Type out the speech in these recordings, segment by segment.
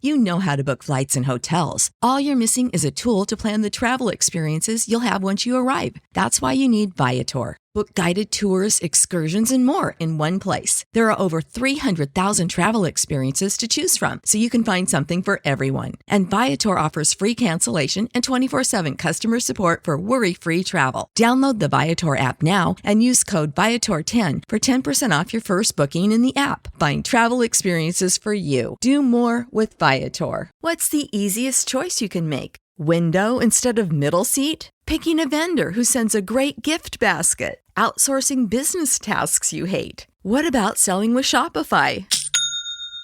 You know how to book flights and hotels. All you're missing is a tool to plan the travel experiences you'll have once you arrive. That's why you need Viator. Book guided tours, excursions, and more in one place. There are over 300,000 travel experiences to choose from, so you can find something for everyone. And Viator offers free cancellation and 24/7 customer support for worry-free travel. Download the Viator app now and use code Viator10 for 10% off your first booking in the app. Find travel experiences for you. Do more with Viator. What's the easiest choice you can make? Window instead of middle seat? Picking a vendor who sends a great gift basket? Outsourcing business tasks you hate? What about selling with Shopify?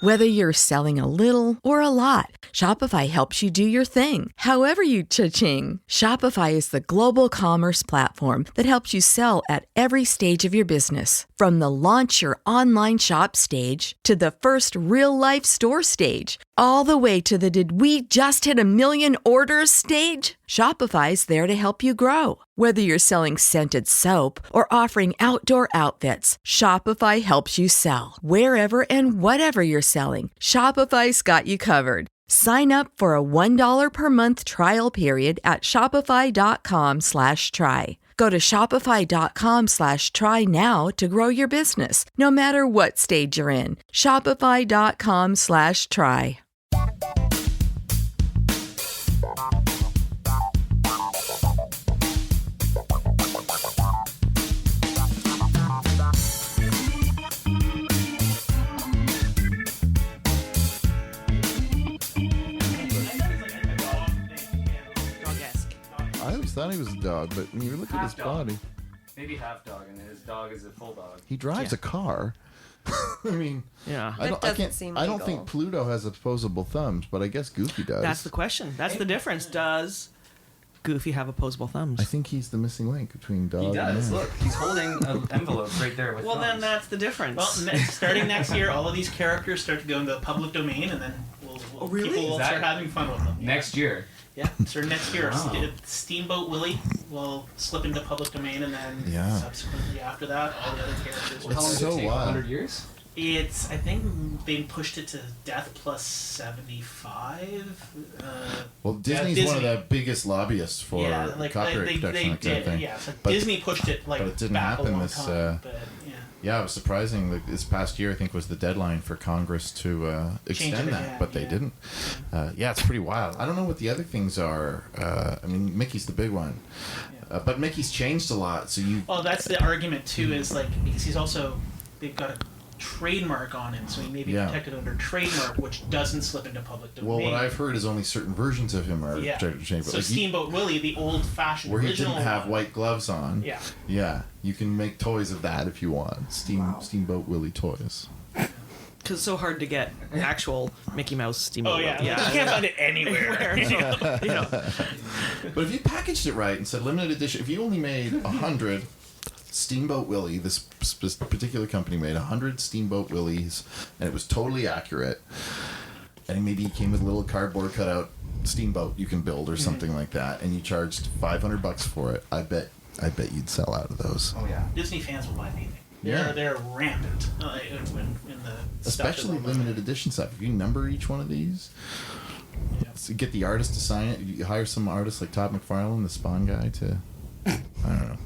Whether you're selling a little or a lot, Shopify helps you do your thing, however you cha-ching. Shopify is the global commerce platform that helps you sell at every stage of your business. From the launch your online shop stage to the first real-life store stage, all the way to the did we just hit a million orders stage? Shopify's there to help you grow. Whether you're selling scented soap or offering outdoor outfits, Shopify helps you sell. Wherever and whatever you're selling, Shopify's got you covered. Sign up for a $1 per month trial period at shopify.com/try. Go to shopify.com/try now to grow your business, no matter what stage you're in. Shopify.com/try. I always thought he was a dog, but when you look at his body, maybe half dog, and his dog is a full dog. he drives a car. I mean, Yeah. I That doesn't seem I don't legal. think Pluto has opposable thumbs, but I guess Goofy does. That's the question. That's the difference. Does Goofy have opposable thumbs? I think he's the missing link between dog He and does. man. Look, he's holding an envelope right there with Well, then thumbs. that's the difference. Well, starting next year, all of these characters start to go into the public domain, and then really? people will Is that- start having fun with them. Next year. Yeah, so next year, Wow. Steamboat Willie will slip into public domain, and then Yeah. subsequently after that, all the other characters will. How long It's does it so take? wild. 100 years? It's, I think they pushed it to death plus 75. Well, Disney's one of the biggest lobbyists for copyright they protection, that kind of did, thing. yeah. So But- Disney pushed it like but it didn't back happen a long this, time, but yeah. Yeah, it was surprising. Like, this past year, I think, was the deadline for Congress to extend it that, again, but they yeah. didn't. Yeah, it's pretty wild. I don't know what the other things are. I mean, Mickey's the big one. But Mickey's changed a lot, so you... Well, that's the argument too. Is like because he's also they've got a trademark on him, so he may be Yeah. protected under trademark, which doesn't slip into public domain. Well, what I've heard is only certain versions of him are yeah. protected. So Like, Steamboat Willie, the old-fashioned where he original didn't have one, white gloves on. Yeah. Yeah, you can make toys of that if you want. Steamboat Willie toys. Because it's so hard to get actual Mickey Mouse Steamboat. Oh yeah, you can't find it anywhere. But if you packaged it right and said limited edition, if you only made 100 Steamboat Willie, this particular company made 100 Steamboat Willies, and it was totally accurate, and maybe he came with a little cardboard cutout steamboat you can build or something like that, and you charged $500 for it, I bet you'd sell out of those. Oh, yeah. Disney fans will buy anything. Yeah. They're rampant in the Especially stuff that limited edition stuff. If you number each one of these, so get the artist to sign it. You hire some artist like Todd McFarlane, the Spawn guy, to... I don't know.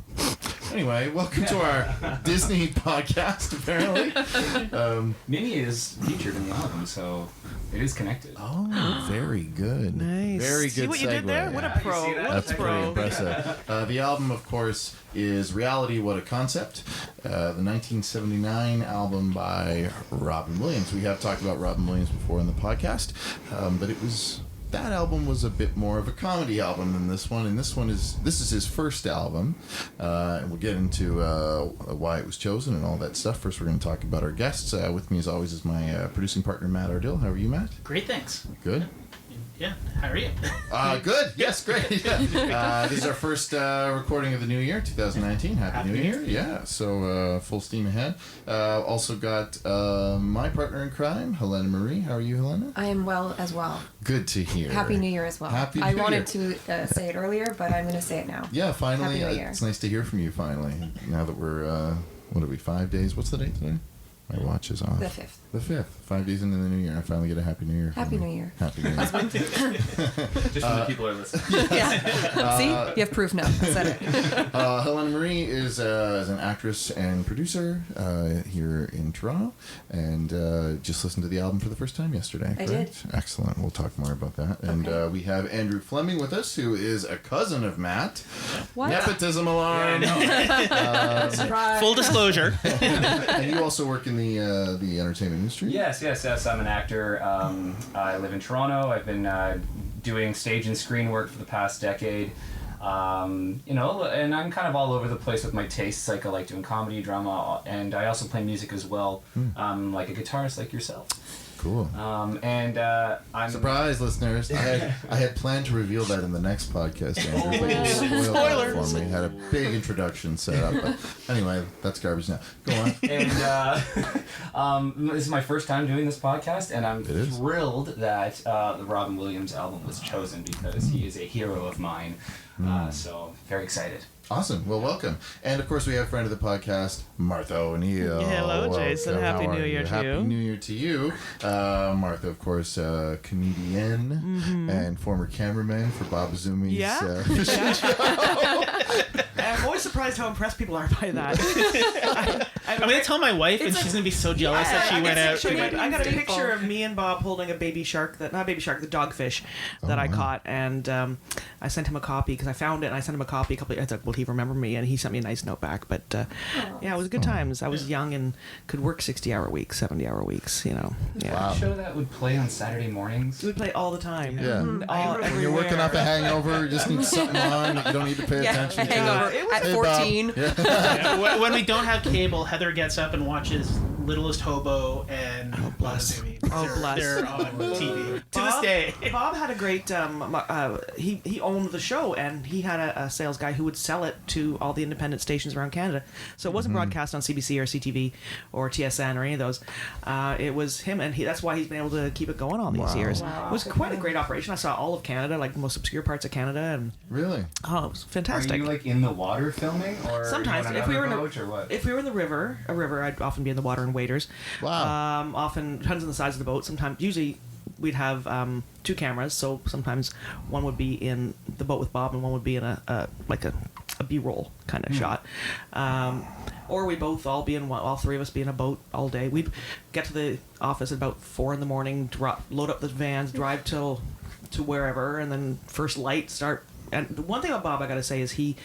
Anyway, welcome to our Disney podcast, apparently. Minnie is featured in the album, so it is connected. Oh, very good. Nice. Very good See what you did segue. there? What a Yeah, you pro. see that? What That's a pretty pro. impressive. The album, of course, is Reality, What a Concept, the 1979 album by Robin Williams. We have talked about Robin Williams before in the podcast, but that album was a bit more of a comedy album than this one, and this is his first album, and we'll get into why it was chosen and all that stuff. First, we're going to talk about our guests. With me, as always, is my producing partner, Matt Ardill. How are you, Matt? Great, thanks. Good. Yeah, how are you? Good. Yes, great. Yeah. This is our first recording of the new year, 2019. Happy New Year. Yeah, so full steam ahead. Also got my partner in crime, Helena Marie. How are you, Helena? I am well as well. Good to hear. Happy New Year as well. Happy I New wanted Year. to say it earlier, but I'm going to say it now. Yeah, finally. Happy New Year. It's nice to hear from you, finally. Now that we're, what are we, 5 days? What's the date today? My watch is off. The 5th. The 5th. 5 days into the new year, I finally get a Happy New Year. Happy New Year. Happy New Year. Just when the people are listening. Yeah. See, you have proof now. I said it. Helena Marie is an actress and producer here in Toronto, and just listened to the album for the first time yesterday. I correct? did. Excellent. We'll talk more about that. And Okay. we have Andrew Fleming with us, who is a cousin of Matt. What? Nepotism alarm. Surprise. Full disclosure. And you also work in the entertainment industry. Yes. I'm an actor. I live in Toronto. I've been doing stage and screen work for the past decade. And I'm kind of all over the place with my tastes. Like I like doing comedy, drama, and I also play music as well. Like a guitarist like yourself. Cool. I'm Surprise, listeners! I had planned to reveal that in the next podcast, Andrew, but you spoiled that for me. Had a big introduction set up, but anyway, that's garbage now. Go on. And this is my first time doing this podcast, and I'm It is. thrilled that the Robin Williams album was chosen because he is a hero of mine. So very excited. Awesome. Well, welcome. And of course, we have friend of the podcast, Martha O'Neill. Hello, Jason. Welcome. Happy How New are Year you? to Happy you. New Year to you. Martha, of course, comedian and former cameraman for Bob Azumi's Yeah. fishing show. I'm always surprised how impressed people are by that. I'm gonna tell my wife, and It's she's a- gonna be so jealous that she went out. I got a People. picture of me and Bob holding a baby shark, the dogfish that I caught, and I sent him a copy because I found it, and I sent him a copy a couple. I thought, will he remember me? And he sent me a nice note back. But yeah, it was good times. I was young and could work 60-hour weeks, 70-hour weeks. Yeah. Wow. A show that would play on Saturday mornings. We would play all the time. Yeah. When you're working everywhere. off a hangover, you just need something on. You don't need to pay Yeah, attention to hangover it. at Hey, Bob. 14. Yeah. When we don't have cable, Heather gets up and watches Littlest Hobo and bless. Lazumi. Oh, bless. They're on TV to this Bob- day. Bob had a great. He owned the show, and he had a sales guy who would sell it to all the independent stations around Canada. So it wasn't broadcast on CBC or CTV or TSN or any of those. It was him, and that's why he's been able to keep it going all these Wow. years. Wow. It was quite a great operation. I saw all of Canada, like the most obscure parts of Canada, and Really? it was Are fantastic. you like in the water filming, or Sometimes, you on if we were in another boat, or what? if we were in a river, I'd often be in the water in waders. Wow. Often depends on the size of the boat. Sometimes, usually, we'd have two cameras. So sometimes one would be in the boat with Bob, and one would be in a B-roll kind of shot. Or we both all be in one, all three of us be in a boat all day. We'd get to the office at about 4 a.m, load up the vans, drive to wherever, and then first light start. And the one thing about Bob I got to say is he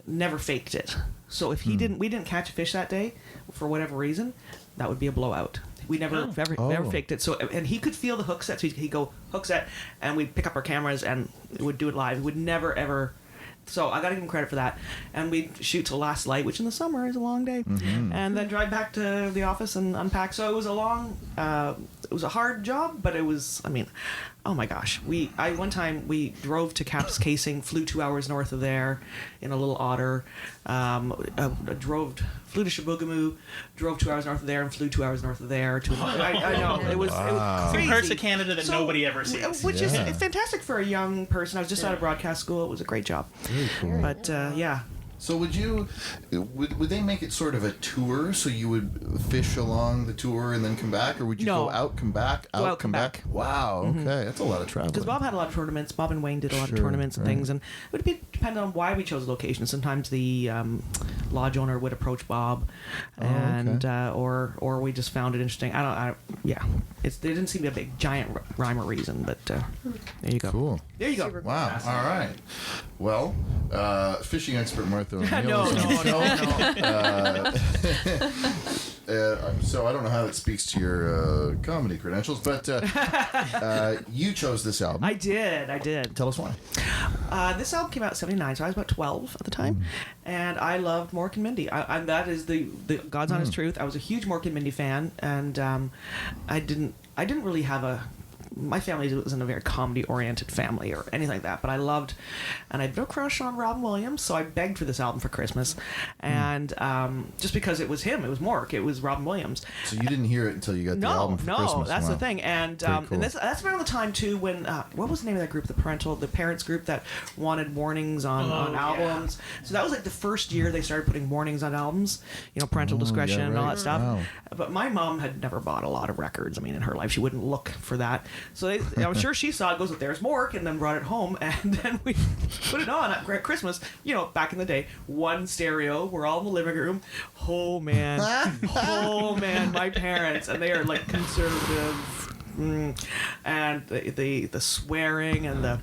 never faked it. So if we didn't catch a fish that day for whatever reason, that would be a blowout. We never never faked it. So and he could feel the hook set. So he'd go hook set, and we'd pick up our cameras and would do it live. We would never ever. So I got to give him credit for that. And we'd shoot till last light, which in the summer is a long day, and then drive back to the office and unpack. So it was it was a hard job, but it was. I mean, oh my gosh, one time we drove to Caps Casing, flew 2 hours north of there in a little otter, flew to Chibougamau, drove 2 hours north of there, and flew 2 hours north of there. I know it was crazy. Parts of Canada that So, nobody ever sees. Which is Yeah. fantastic for a young person. I was just out of broadcast school. It was a great job. Very cool. But yeah. So would they make it sort of a tour? So you would fish along the tour and then come back, or would you No. go out, come back, Go out, out, come come back? back. Wow. Okay, that's a lot of traveling. Because Bob had a lot of tournaments. Bob and Wayne did a lot Sure, of tournaments and right. things, and it would depend on why we chose the location. Sometimes the lodge owner would approach Bob, and or we just found it interesting. Yeah, there didn't seem to be a big giant rhyme or reason, but there you go. Cool. There you go. Wow. All right. Well, fishing expert Martha O'Neill No, is on the no. show. So I don't know how that speaks to your comedy credentials, but you chose this album. I did. Tell us why. This album came out in '79, so I was about 12 at the time, and I loved Mork and Mindy. And that is the God's honest truth. I was a huge Mork and Mindy fan, and I didn't really have a my family wasn't a very comedy-oriented family or anything like that, but I loved, and I had no crush on Robin Williams, so I begged for this album for Christmas, and just because it was him, it was Mork, it was Robin Williams. So you didn't hear it until you got the album for Christmas. No, that's Wow. the thing, and Pretty cool. and that's around the time too when what was the name of that group? The parents group that wanted warnings on albums. So that was like the first year they started putting warnings on albums, parental discretion yeah, and all right. that stuff. Wow. But my mom had never bought a lot of records. I mean, in her life, she wouldn't look for that. So I'm sure she saw it, goes, there's Mork, and then brought it home, and then we put it on at Christmas. Back in the day, one stereo, we're all in the living room. Oh man, my parents, and they are like conservative, and the swearing and the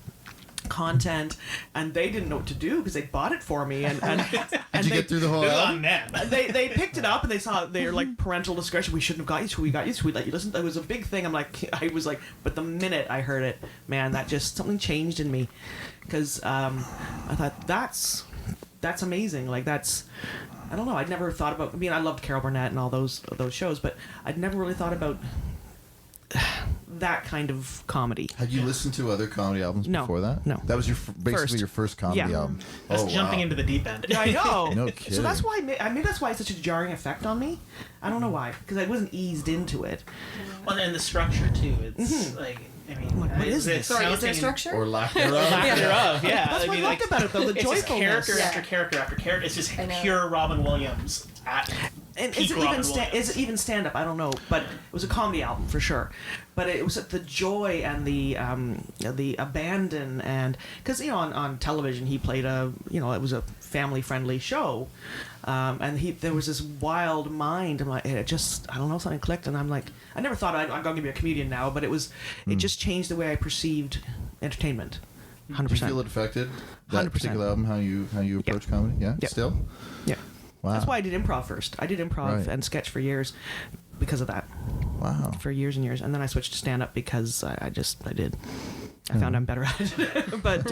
content, and they didn't know what to do because they bought it for me, and Did you get through the whole album? they picked it up and they saw they're like parental discretion. We shouldn't have got you to. We got you to. We let you listen. It was a big thing. I was like, but the minute I heard it, man, that just something changed in me, because I thought that's amazing. Like that's. I don't know. I'd never thought about. I mean, I loved Carol Burnett and all those shows, but I'd never really thought about that kind of comedy. Had you listened to other comedy albums No, before that? no. That was basically First. your first comedy Yeah. album. That's Oh, jumping wow. into the deep end. Yeah, I know. No So kidding. that's why that's why it's such a jarring effect on me. I don't know why, because I wasn't eased into it. Well, and the structure too. It's like, I mean, Like, what is it's this? Sorry, is there sounding- structure? Or lack thereof. Lack Yeah. thereof, yeah. That's what I liked about it, though, the it's just joyfulness. character Yeah. after character after character. It's just I know. pure Robin Williams at And peak is it Robin even Williams. is it even stand up? I don't know, but it was a comedy album for sure. But it was the joy and the abandon, and because on television he played it was a family friendly show, and there was this wild mind. I'm like, I don't know, something clicked, and I'm like, I never thought I'm going to be a comedian now, but it just changed the way I perceived entertainment. 100%. Do you feel it affected that 100%. particular album? How you approach comedy? Yeah. Yeah. Still. Yeah. Wow. That's why I did improv first. I did improv Right. and sketch for years because of that. Wow. For years and years, and then I switched to stand up because I did. I found I'm better at it. But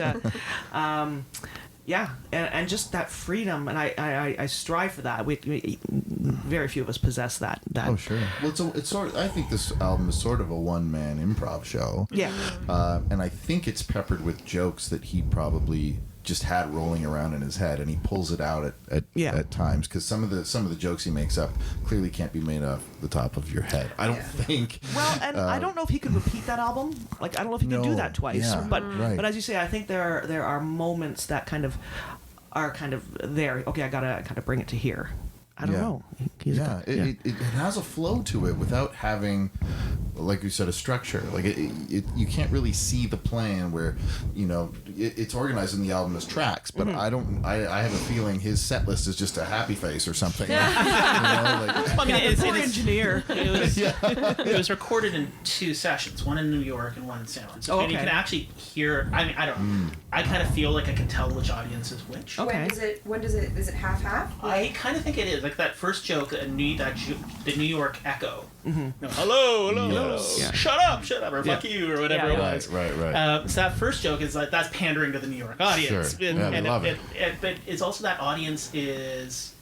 yeah, and just that freedom, and I strive for that. We very few of us possess that. Oh sure. Well, it's sort of. I think this album is sort of a one-man improv show. Yeah. And I think it's peppered with jokes that he probably just had rolling around in his head, and he pulls it out at times, because some of the jokes he makes up clearly can't be made off the top of your head. I don't think. Well, and I don't know if he could repeat that album. Like I don't know if he could do No, that twice. yeah, but right. but as you say, I think there are moments that are kind of there. Okay, I gotta kind of bring it to here. I don't Yeah. know. He's It it has a flow to it without having, like you said, a structure. Like you can't really see the plan where, it's organized in the album as tracks. But I don't. I have a feeling his set list is just a happy face or something. I mean, it's poor engineer. It was recorded in 2 sessions, one in New York and one in San Francisco. Oh, And you okay. can actually hear. I mean, I don't. I kind of feel like I can tell which audience is which. Okay. Is it half? I kind of think it is like that first joke, the New York echo. Mm-hmm. No, hello, Yes. Yeah. shut up, or fuck you, or whatever Yeah, it yeah. was. Right. So that first joke is like that's pandering to the New York audience. Sure. Yeah, they love it. But it's also that audience is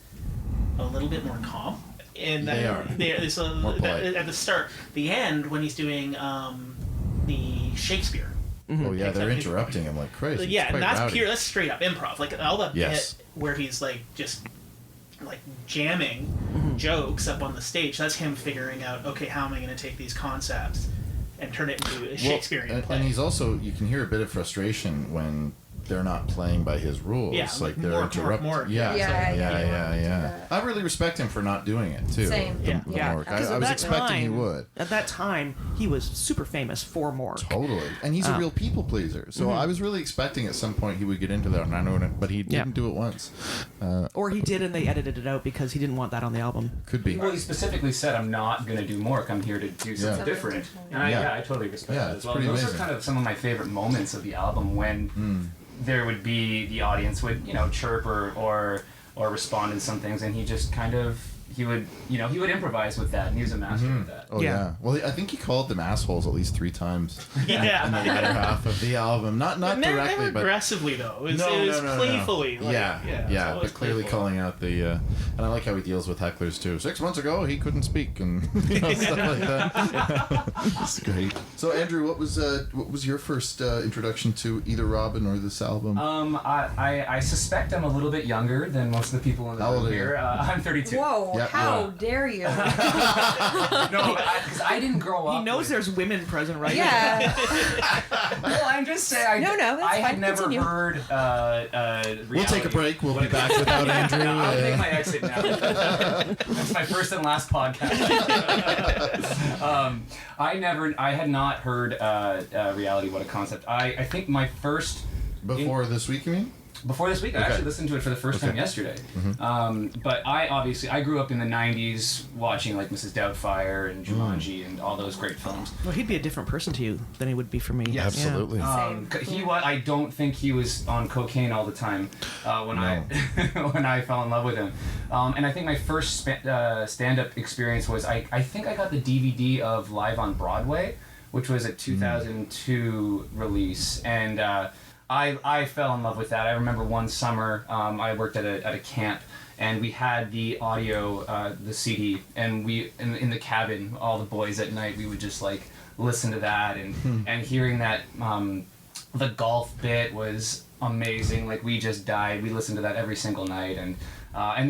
a little bit more calm. And They are. There's More polite. at the start, the end when he's doing the Shakespeare. Oh yeah, they're Exactly. interrupting him like crazy. It's Yeah, and quite that's rowdy. pure. That's straight up improv. Like all that Yes. bit where he's like just like jamming jokes up on the stage. That's him figuring out, okay, how am I going to take these concepts and turn it into a Shakespearean play? And he's also, you can hear a bit of frustration when they're not playing by his rules. Yeah, like they're more- interrupting. more- Yeah, Yeah, yeah. yeah. I really respect him for not doing it too. Same. The Yeah. Mork. Because I at was that expecting he time- would. At that time, he was super famous for Mork. Totally, and he's a real people pleaser. So I was really expecting at some point he would get into that, and I know it, but he didn't do it once. Or he did, and they edited it out because he didn't want that on the album. Could be. Well, he specifically said, "I'm not going to do Mork. I'm here to do something Yeah. different." And Yeah. I totally respect Yeah, that it's as well. pretty Those amazing. are kind of some of my favorite moments of the album when there would be the audience would chirp or respond in some things, and he just kind of he would improvise with that, and he was a master of that. Oh yeah. Well, I think he called them assholes at least 3 times in the Yeah. latter half of the album. Not Never directly, but aggressively though. It was, no, it was no, no, playfully. No. Like, Yeah, it's always but clearly playful. calling out the. And I like how he deals with hecklers too. 6 months ago, he couldn't speak and stuff like that. It's great. So Andrew, what was your first introduction to either Robin or this album? I suspect I'm a little bit younger than most of the people in the How old room are you? here. I'm 32. Whoa, Yep, how yeah. dare you? No, because I didn't grow up. He knows with- there's women present right Yeah. Well, I'm just saying. No, that's I had fine. never Continue. heard. We'll take a reality. break. We'll be back without Andrew. No, I'll take my exit now. That's my first and last podcast. I had not heard reality. What a concept. I think my first. Before this week, you mean? Before this week, I actually listened to it for the first time yesterday. But I grew up in the '90s watching like Mrs. Doubtfire and Jumanji and all those great films. Well, he'd be a different person to you than he would be for me. Yes. Absolutely. I don't think he was on cocaine all the time when I when I fell in love with him. And I think my first stand-up experience was I think I got the DVD of Live on Broadway, which was a 2002 release, and I fell in love with that. I remember one summer I worked at a camp. And we had the audio, the CD, and we in the cabin, all the boys at night, we would just like listen to that, and hearing that the golf bit was amazing. Like we just died. We listened to that every single night, and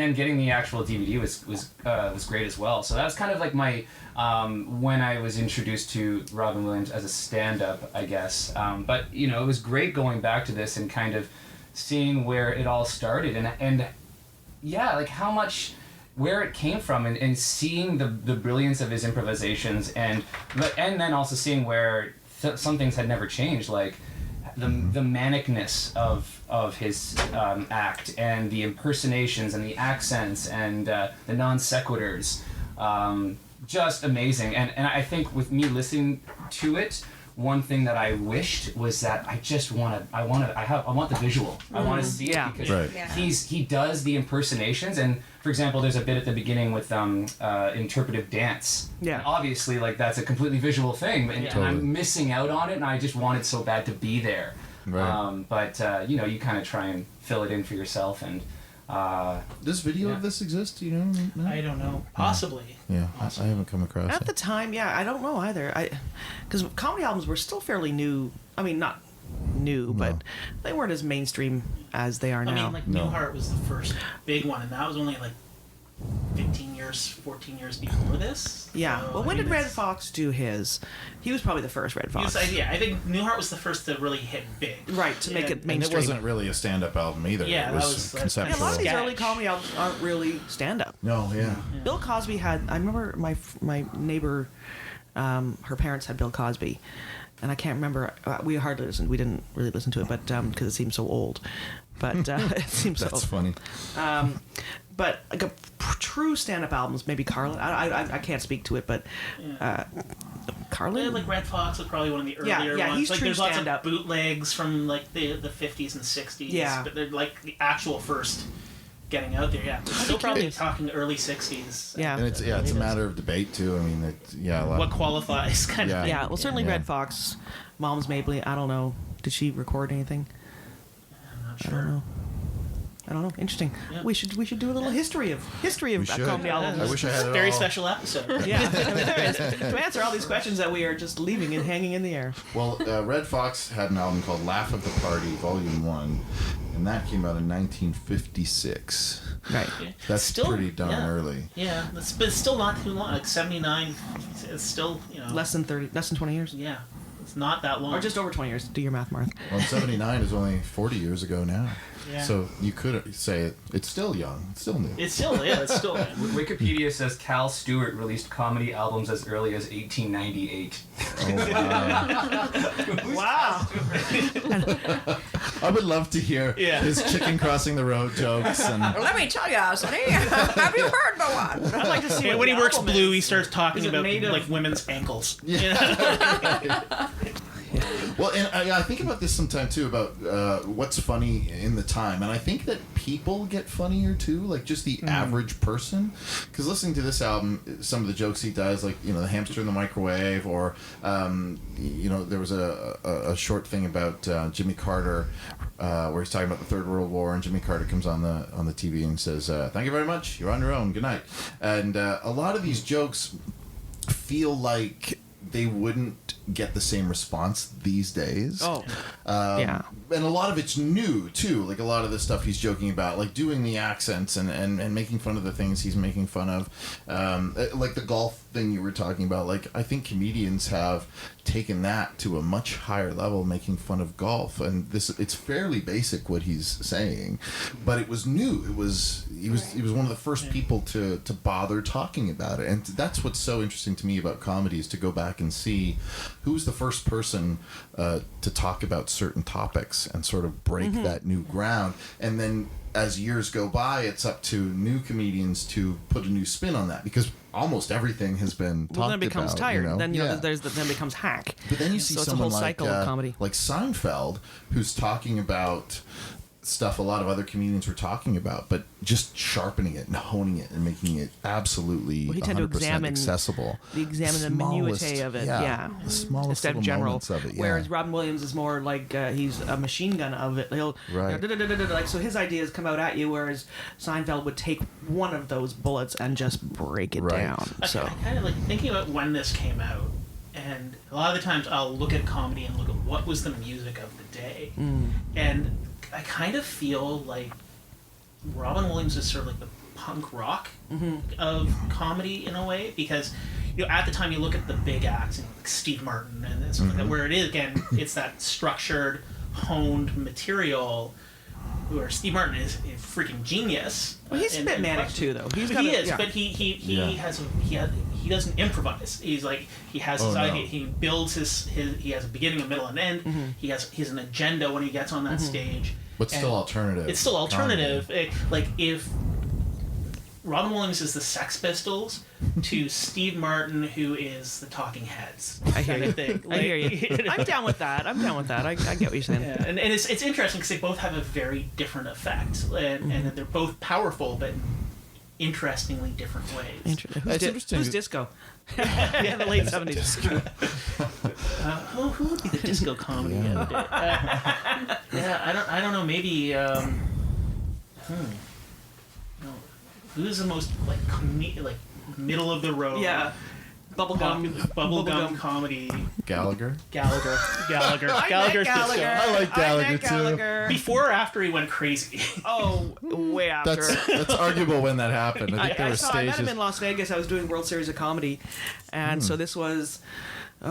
then getting the actual DVD was great as well. So that was kind of like my when I was introduced to Robin Williams as a stand-up, I guess. But it was great going back to this and kind of seeing where it all started and. Yeah, like how much, where it came from, and seeing the brilliance of his improvisations, and then also seeing where some things had never changed, like the manicness of his act, and the impersonations, and the accents, and the non sequiturs, just amazing. And I think with me listening to it, one thing that I wished was that I want the visual. I want to see it because Right. Yeah. he does the impersonations, and for example, there's a bit at the beginning with interpretive dance. Yeah. And obviously, like that's a completely visual thing, and Totally. I'm missing out on it, and I just wanted so bad to be there. Right. But you kind of try and fill it in for yourself, and Does video Yeah. of this exist? Do you know? No? I don't know. Possibly. Yeah, I haven't come across At it. the time, yeah, I don't know either. Because comedy albums were still fairly new. I mean, not new, but they weren't as mainstream as they are I now. mean, like No. Newhart was the first big one, and that was only like 14 years before this. yeah. So, Well, I when mean, did Red it's- Fox do his? He was probably the first Red he was- Fox. I think Newhart was the first to really hit big. Right, to make it And it mainstream. wasn't really a stand-up album either. Yeah, it that was was- Yeah, conceptual. a lot of these Sketch. early comedy albums aren't really stand-up. No, yeah. Bill Cosby had. I remember my neighbor, her parents had Bill Cosby, and I can't remember. We hardly listened. We didn't really listen to it, but because it seemed so old. But it seems so. That's funny. But like a true stand-up albums, maybe Carlin. I can't speak to it, but Carlin. Yeah, like Red Fox was probably one of the Yeah, earlier yeah, ones. he's like true there's lots stand-up. of bootlegs from like the 50s and 60s. Yeah. But they're like the actual first getting out there. Yeah. We're still probably talking early 60s. Yeah. And it's a matter of debate too. I mean, a lot. What qualifies kind Yeah. of thing. Yeah, well, certainly Yeah. Red Fox, Mom's Mabley. I don't know. Did she record anything? I'm not I sure. don't know. I don't know. Interesting. Yeah. We should do a little history of We a should. comedy album. I wish I had it Very all. special episode. Yeah, I mean, there is. To answer all these questions that we are just leaving and hanging in the air. Well, Red Fox had an album called Laugh of the Party, Volume 1, and that came out in 1956. Right. That's Still- pretty darn yeah. early. Yeah, but it's still not too long. Like 79, it's still, Less than 20 years. Yeah, it's not that long. Or just over 20 years. Do your math, Marth. Well, 79 is only 40 years ago now. Yeah. So you could say it's still young. It's still new. It's still, yeah, it's still. Wikipedia says Cal Stewart released comedy albums as early as 1898. Wow. I would love to hear Yeah. his chicken crossing the road jokes and Let me tell you, sonny. Have you heard the one? I'd like to see Yeah, what when he the works album blue, is. he starts talking Is it about made of- like women's ankles. yeah. Well, and I think about this sometime too, about what's funny in the time, and I think that people get funnier too, like just the average person. Because listening to this album, some of the jokes he does, like the hamster in the microwave, or there was a short thing about Jimmy Carter, where he's talking about the Third World War, and Jimmy Carter comes on the TV and says, "Thank you very much. You're on your own. Good night." And a lot of these jokes feel like they wouldn't get the same response these days. Yeah. And a lot of it's new too. Like a lot of the stuff he's joking about, like doing the accents and making fun of the things he's making fun of. Like the golf thing you were talking about. Like I think comedians have taken that to a much higher level, making fun of golf. And it's fairly basic what he's saying, but it was new. He was one of the first people to bother talking about it. And that's what's so interesting to me about comedy, is to go back and see who's the first person to talk about certain topics and sort of break that new ground. And then as years go by, it's up to new comedians to put a new spin on that, because almost everything has been talked about. Well, then it becomes tired. Then Yeah. then it becomes hack. But then you see so it's a someone whole cycle of comedy. like Seinfeld, who's talking about stuff a lot of other comedians were talking about, but just sharpening it and honing it and making it absolutely 100% accessible. Examine the minutiae of it, yeah. The smallest Instead of little general. moments of it, yeah. Whereas Robin Williams is more like he's a machine gun of it. He'll Right. like, so his ideas come out at you, whereas Seinfeld would take one of those bullets and just break it Right. down. I So kind of like thinking about when this came out, and a lot of the times I'll look at comedy and look at what was the music of the day, and I kind of feel like Robin Williams is sort of like the punk rock of comedy in a way, because at the time you look at the big acts, like Steve Martin and stuff like that, where it is again, it's that structured, honed material. Where Steve Martin is a freaking genius. well, he's a bit manic too, though. He is, but he doesn't improvise. He's like, he has his idea. He builds his he has a beginning, a middle, and end. He has an agenda when he gets on that stage. But still alternative. It's still alternative. Like if Robin Williams is the Sex Pistols to Steve Martin, who is the Talking Heads. I hear you. Thing. I hear you. I'm down with that. I get what you're saying. Yeah, and it's interesting because they both have a very different effect, and they're both powerful, but interestingly different ways. It's interesting. Who's disco? Yeah, the late 70s. Who would be the disco comedy? I don't know. Maybe. Who's the most like middle of the road? Yeah. Bubblegum comedy. Gallagher. Gallagher's Gallagher. disco. I like Gallagher too. Gallagher. Before or after he went crazy? Oh, way after. That's arguable when that happened. I think there were I met stages. him in Las Vegas. I was doing World Series of Comedy, and so this was, I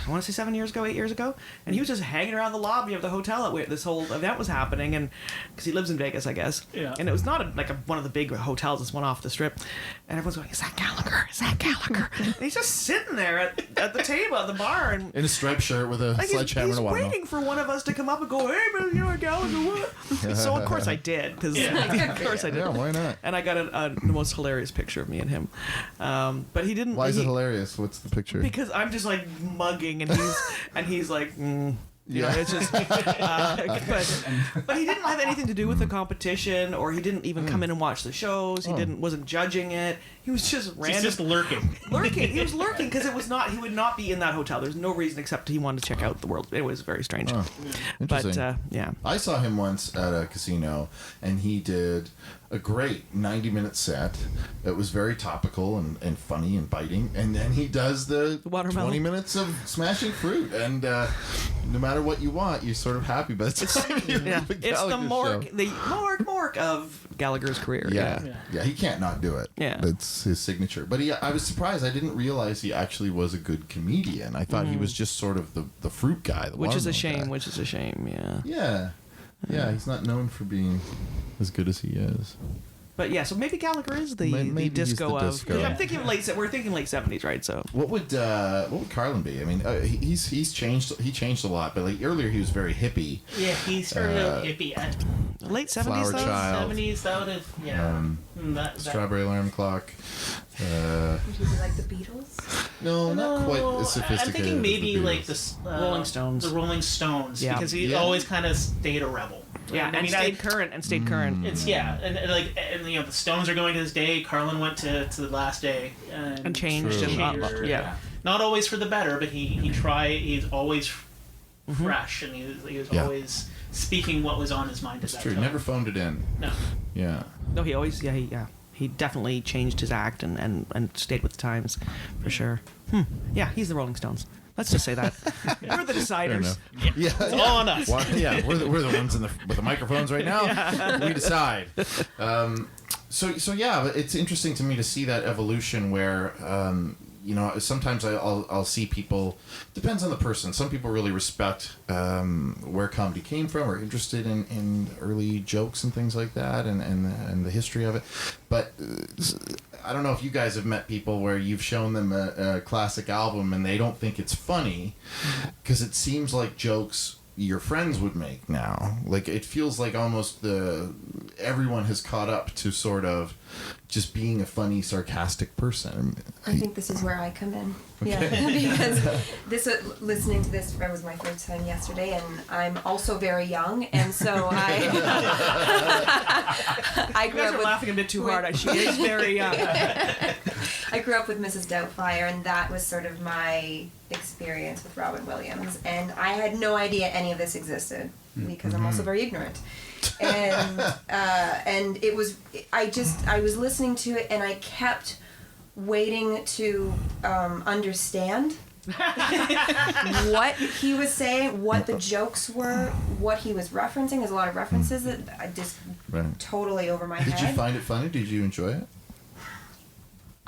want to say 8 years ago, and he was just hanging around the lobby of the hotel where this whole event was happening, and because he lives in Vegas, I guess. Yeah. And it was not one of the big hotels. It's one off the strip, and everyone's going, "Is that Gallagher? Is that Gallagher?" And he's just sitting there at the table at the bar, and In a striped shirt with a like sledgehammer he's and a watermelon. waiting for one of us to come up and go, "Hey, man, Gallagher, what?" So of course I did, because of course I did. Yeah, why not? And I got the most hilarious picture of me and him, but he didn't. Why is it hilarious? What's the picture? Because I'm just like mugging, and he's like, Yeah. it's just. But he didn't have anything to do with the competition, or he didn't even come in and watch the shows. He wasn't judging it. He was just He's random. just lurking. Lurking. He was lurking because it was not. He would not be in that hotel. There's no reason except he wanted to check out the world. It was very strange. Interesting. But yeah. I saw him once at a casino, and he did a great 90-minute set that was very topical and funny and biting. And then he does the watermelon. 20 minutes of smashing fruit. And no matter what you want, you're sort of happy by the time you Yeah. leave the It's the Gallagher show. Mork of Gallagher's career. Yeah, he can't not do it. Yeah. That's his signature. But I was surprised. I didn't realize he actually was a good comedian. I thought he was just sort of the fruit guy. Which is a watermelon shame. guy. Yeah. Yeah. Yeah, he's not known for being as good as he is. But yeah, so maybe Gallagher is the Maybe he's disco the of. disco. I'm thinking we're thinking late 70s, right? So What would Carlin be? I mean, he's changed. He changed a lot, but like earlier he was very hippie. Yeah, he's sort of hippie. late 70s, Flower though. Child. 70s, that would have, yeah. That Strawberry Alarm Clock. Would you be like the Beatles? No, not quite as sophisticated. I'm thinking maybe as the like Beatles. the Rolling Stones. The Rolling Stones, Yeah. because he Yeah. always kind of stayed a rebel. Yeah, and stayed current. It's and you know the Stones are going to this day. Carlin went to the last day And changed. True. And, yeah. not always for the better, but he tried. He's always Mm-hmm. fresh, and he was Yeah. always speaking what was on his mind. At It's that true. time. Never phoned it in. No. Yeah. No, he always, he definitely changed his act and stayed with the times, for sure. Yeah, he's the Rolling Stones. Let's just say that. We're the deciders. Yeah. It's all on us. Well, yeah, we're the ones with the microphones right now. We decide. So yeah, but it's interesting to me to see that evolution where sometimes I'll see people. Depends on the person. Some people really respect where comedy came from, or interested in early jokes and things like that, and the history of it. But I don't know if you guys have met people where you've shown them a classic album and they don't think it's funny because it seems like jokes your friends would make now. Like it feels like almost everyone has caught up to sort of just being a funny, sarcastic person. I think this is where I come in. Yeah, because listening to this was my first time yesterday, and I'm also very young, and so I You guys are laughing a bit too hard. She is very young. I grew up with Mrs. Doubtfire, and that was sort of my experience with Robin Williams, and I had no idea any of this existed because I'm also very ignorant. And it was I was listening to it, and I kept waiting to understand what he was saying, what the jokes were, what he was referencing. There's a lot of references that I just totally over my head. Did you find it funny? Did you enjoy it?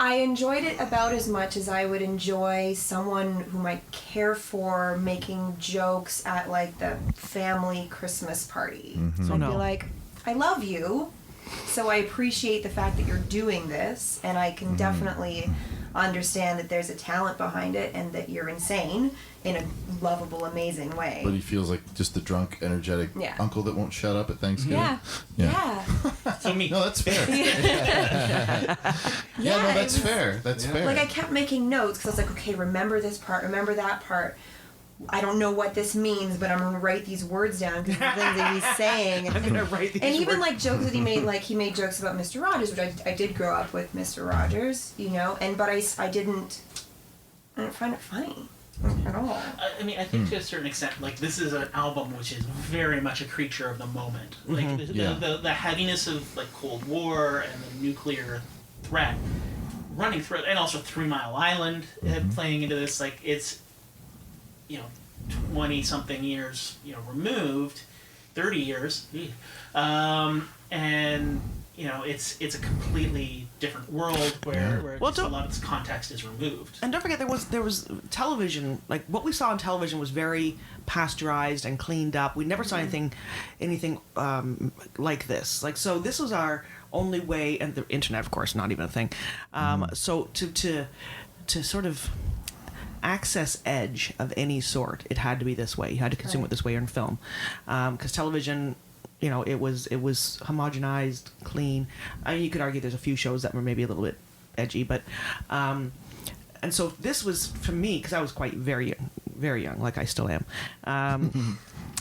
I enjoyed it about as much as I would enjoy someone whom I care for making jokes at like the family Christmas party. So I'd be like, I love you, so I appreciate the fact that you're doing this, and I can definitely understand that there's a talent behind it and that you're insane in a lovable, amazing way. But he feels like just the drunk, energetic uncle that won't shut up at Thanksgiving. Yeah. So me. No, that's fair. That's fair. That's fair. Like I kept making notes because I was like, okay, remember this part, remember that part. I don't know what this means, but I'm gonna write these words down because the things that he's saying. I'm gonna write these and even words. like jokes that he made, like he made jokes about Mr. Rogers, which I did grow up with Mr. Rogers, but I didn't find it funny at all. I mean, I think to a certain extent, like this is an album which is very much a creature of the moment. Like the heaviness of like Cold War and the nuclear threat running through it, and also 3 Mile Island playing into this. Like it's 20-something years removed, 30 years, and it's a completely different world where Well, just a lot of its context is removed. And don't forget, there was television. Like what we saw on television was very pasteurized and cleaned up. We never saw anything like this. Like so, this was our only way, and the internet, of course, not even a thing. So to sort of access edge of any sort, it had to be this way. You had to consume it this way in film, because television, it was homogenized, clean. I mean, you could argue there's a few shows that were maybe a little bit edgy, but and so this was for me because I was quite very young, like I still am.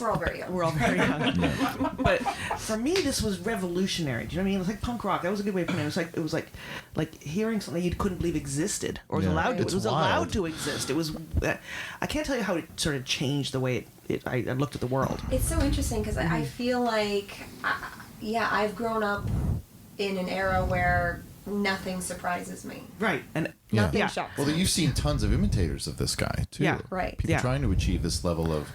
We're all very young. We're all very young. But for me, this was revolutionary. Do you know what I mean? It was like punk rock. That was a good way of putting it. It was like hearing something you couldn't believe existed or was allowed to. It was allowed to exist. It was. I can't tell you how it sort of changed the way I looked at the world. It's so interesting because I feel like, I've grown up in an era where nothing surprises me. Right, and Yeah. Nothing Yeah. shocks Well, me. you've seen tons of imitators of this guy too. Yeah. Right. People Yeah. trying to achieve this level of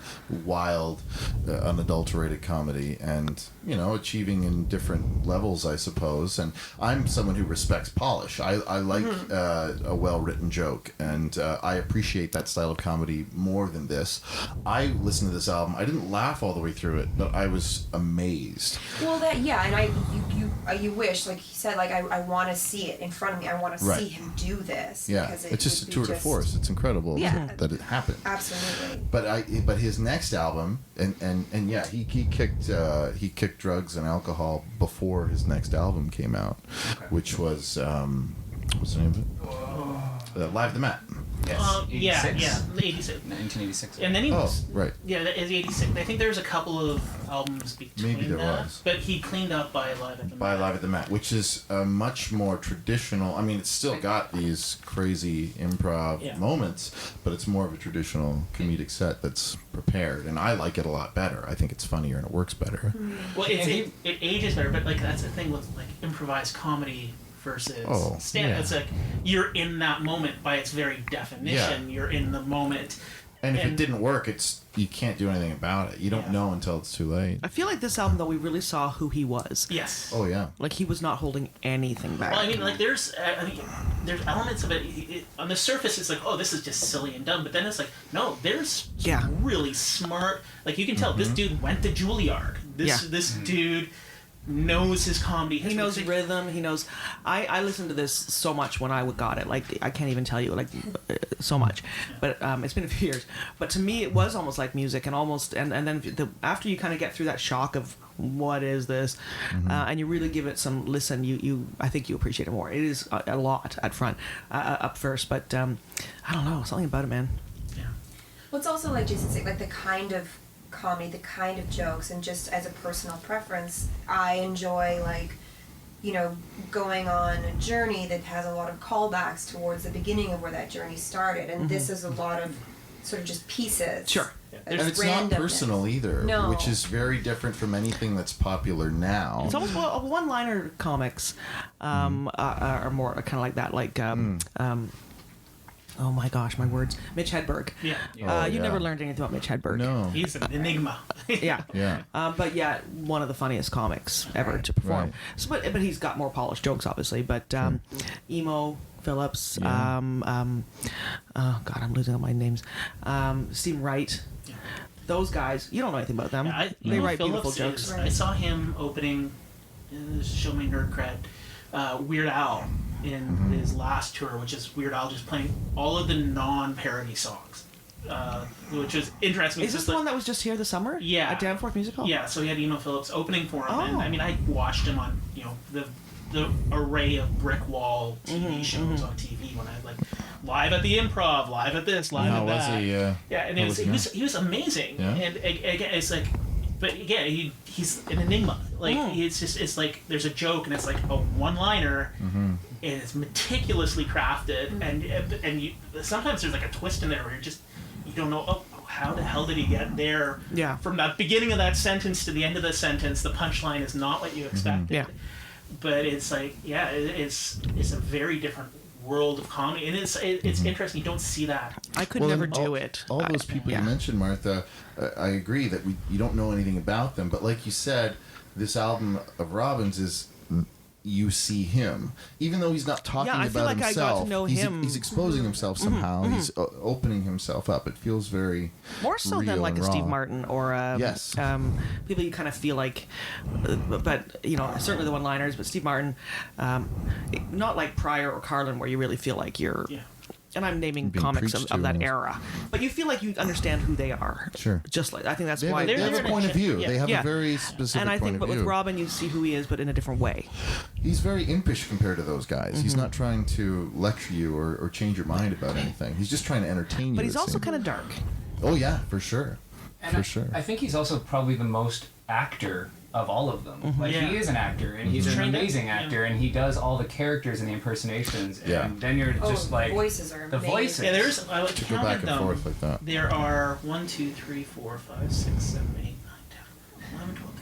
wild, unadulterated comedy, and achieving in different levels, I suppose. And I'm someone who respects polish. I like a well-written joke, and I appreciate that style of comedy more than this. I listened to this album. I didn't laugh all the way through it, but I was amazed. Well, and you wish, like he said, like I want to see it in front of me. I want to Right. see him do this. Yeah, because it's just a would be tour de force. It's incredible Yeah. that it happened. Absolutely. But his next album, and yeah, he kicked drugs and alcohol before his next album came out, which was what's the name of it? Live the Mat. Yes. Yeah, 86? yeah, 86. 1986. And then he Oh, was right. Yeah, that is 86. I think there's a couple of albums between Maybe there that, was. but he cleaned up by Live at the By Mat. Live at the Mat, which is a much more traditional. I mean, it's still got these crazy improv Yeah. moments, but it's more of a traditional comedic set that's prepared, and I like it a lot better. I think it's funnier and it works better. Well, And it ages better, but like that's the thing with like improvised comedy versus Oh, stand. yeah. It's like you're in that moment by its very definition. Yeah. You're in the moment. And if it didn't work, you can't do anything about it. You don't Yeah. know until it's too late. I feel like this album, though, we really saw who he was. Yes. Oh yeah. Like, he was not holding anything back. Well, I mean, like there's elements of it, on the surface. It's like, oh, this is just silly and dumb. But then it's like, no, there's Yeah. really smart. Like you can tell this dude went to Juilliard. This dude knows his comedy. He knows rhythm. He knows. I listened to this so much when I got it. Like, I can't even tell you, like, so much. But it's been a few years. But to me, it was almost like music, and then after you kind of get through that shock of what is this, and you really give it some listen, I think you appreciate it more. It is a lot up first, but I don't know, something about it, man. Yeah. Well, it's also like Jason said, like the kind of comedy, the kind of jokes, and just as a personal preference, I enjoy going on a journey that has a lot of callbacks towards the beginning of where that journey started, and this is a lot of sort of just pieces. Sure. There's And it's not randomness. personal either, No. which is very different from anything that's popular now. It's almost one-liner comics are more kind of like that, like. Oh my gosh, my words. Mitch Hedberg. Yeah. You yeah. never learned anything about Mitch Hedberg. No. He's an enigma. Yeah. Yeah. But yeah, one of the funniest comics ever to perform. Right. So, but he's got more polished jokes, obviously. But Emo Phillips. Yeah. Oh God, I'm losing all my names. Stephen Wright. Yeah. Those guys, you don't know anything about them. They write beautiful jokes. I saw him opening Show Me Nerd Cred, Weird Al in his last tour, which is Weird Al just playing all of the non-parody songs, which was interesting. Is this the one that was just here this summer? Yeah. At Danforth Music Hall? Yeah, so he had Eno Phillips opening for him, and Oh. I mean, I watched him on the array of brick wall TV shows on TV when I had like live at the Improv, live at this, live How at was that. he? Yeah, and how was he was amazing. Yeah? And again, it's like, but again, he's an enigma. Like it's like there's a joke and it's like a one-liner, and it's meticulously crafted, and you sometimes there's like a twist in there where you don't know. Oh, how the hell did he get there? Yeah. From the beginning of that sentence to the end of the sentence, the punchline is not what you expected. Yeah. But it's like, yeah, it's a very different world of comedy, and it's interesting. You don't see that. I could Well, never and do it. All those people yeah. you mentioned, Martha, I agree that you don't know anything about them. But like you said, this album of Robin's is you see him, even though he's not talking Yeah, I about feel like I himself. got to know he's, him. He's exposing himself somehow. He's opening himself up. It feels very More so than real like and a Steve raw. Martin or Yes. people you kind of feel like, but certainly the one-liners. But Steve Martin, not like Pryor or Carlin, where you really feel like you're. Yeah. And I'm naming Being comics preached of to that almost. era, but you feel like you understand who they are. Sure. Just like I think that's They have, why a, they they're have a point of view. yeah. They have Yeah. a very specific And I point think, of but view. with Robin, you see who he is, but in a different way. He's very impish compared to those guys. He's not trying to lecture you or change your mind about anything. He's just trying to entertain you. But he's it also seems. kind of dark. Oh yeah, for sure. And For sure. I think he's also probably the most actor of all of them. Like Yeah. he is an actor, and he's an Trained amazing actor, actor, and he does all the characters and the impersonations. And Yeah. then you're just like voices are the amazing. voices. Yeah, there's I To go counted back and them. forth like that. There are 1, 2, 3, 4, 5, 6, 7, 8, 9, 10, 11, 12,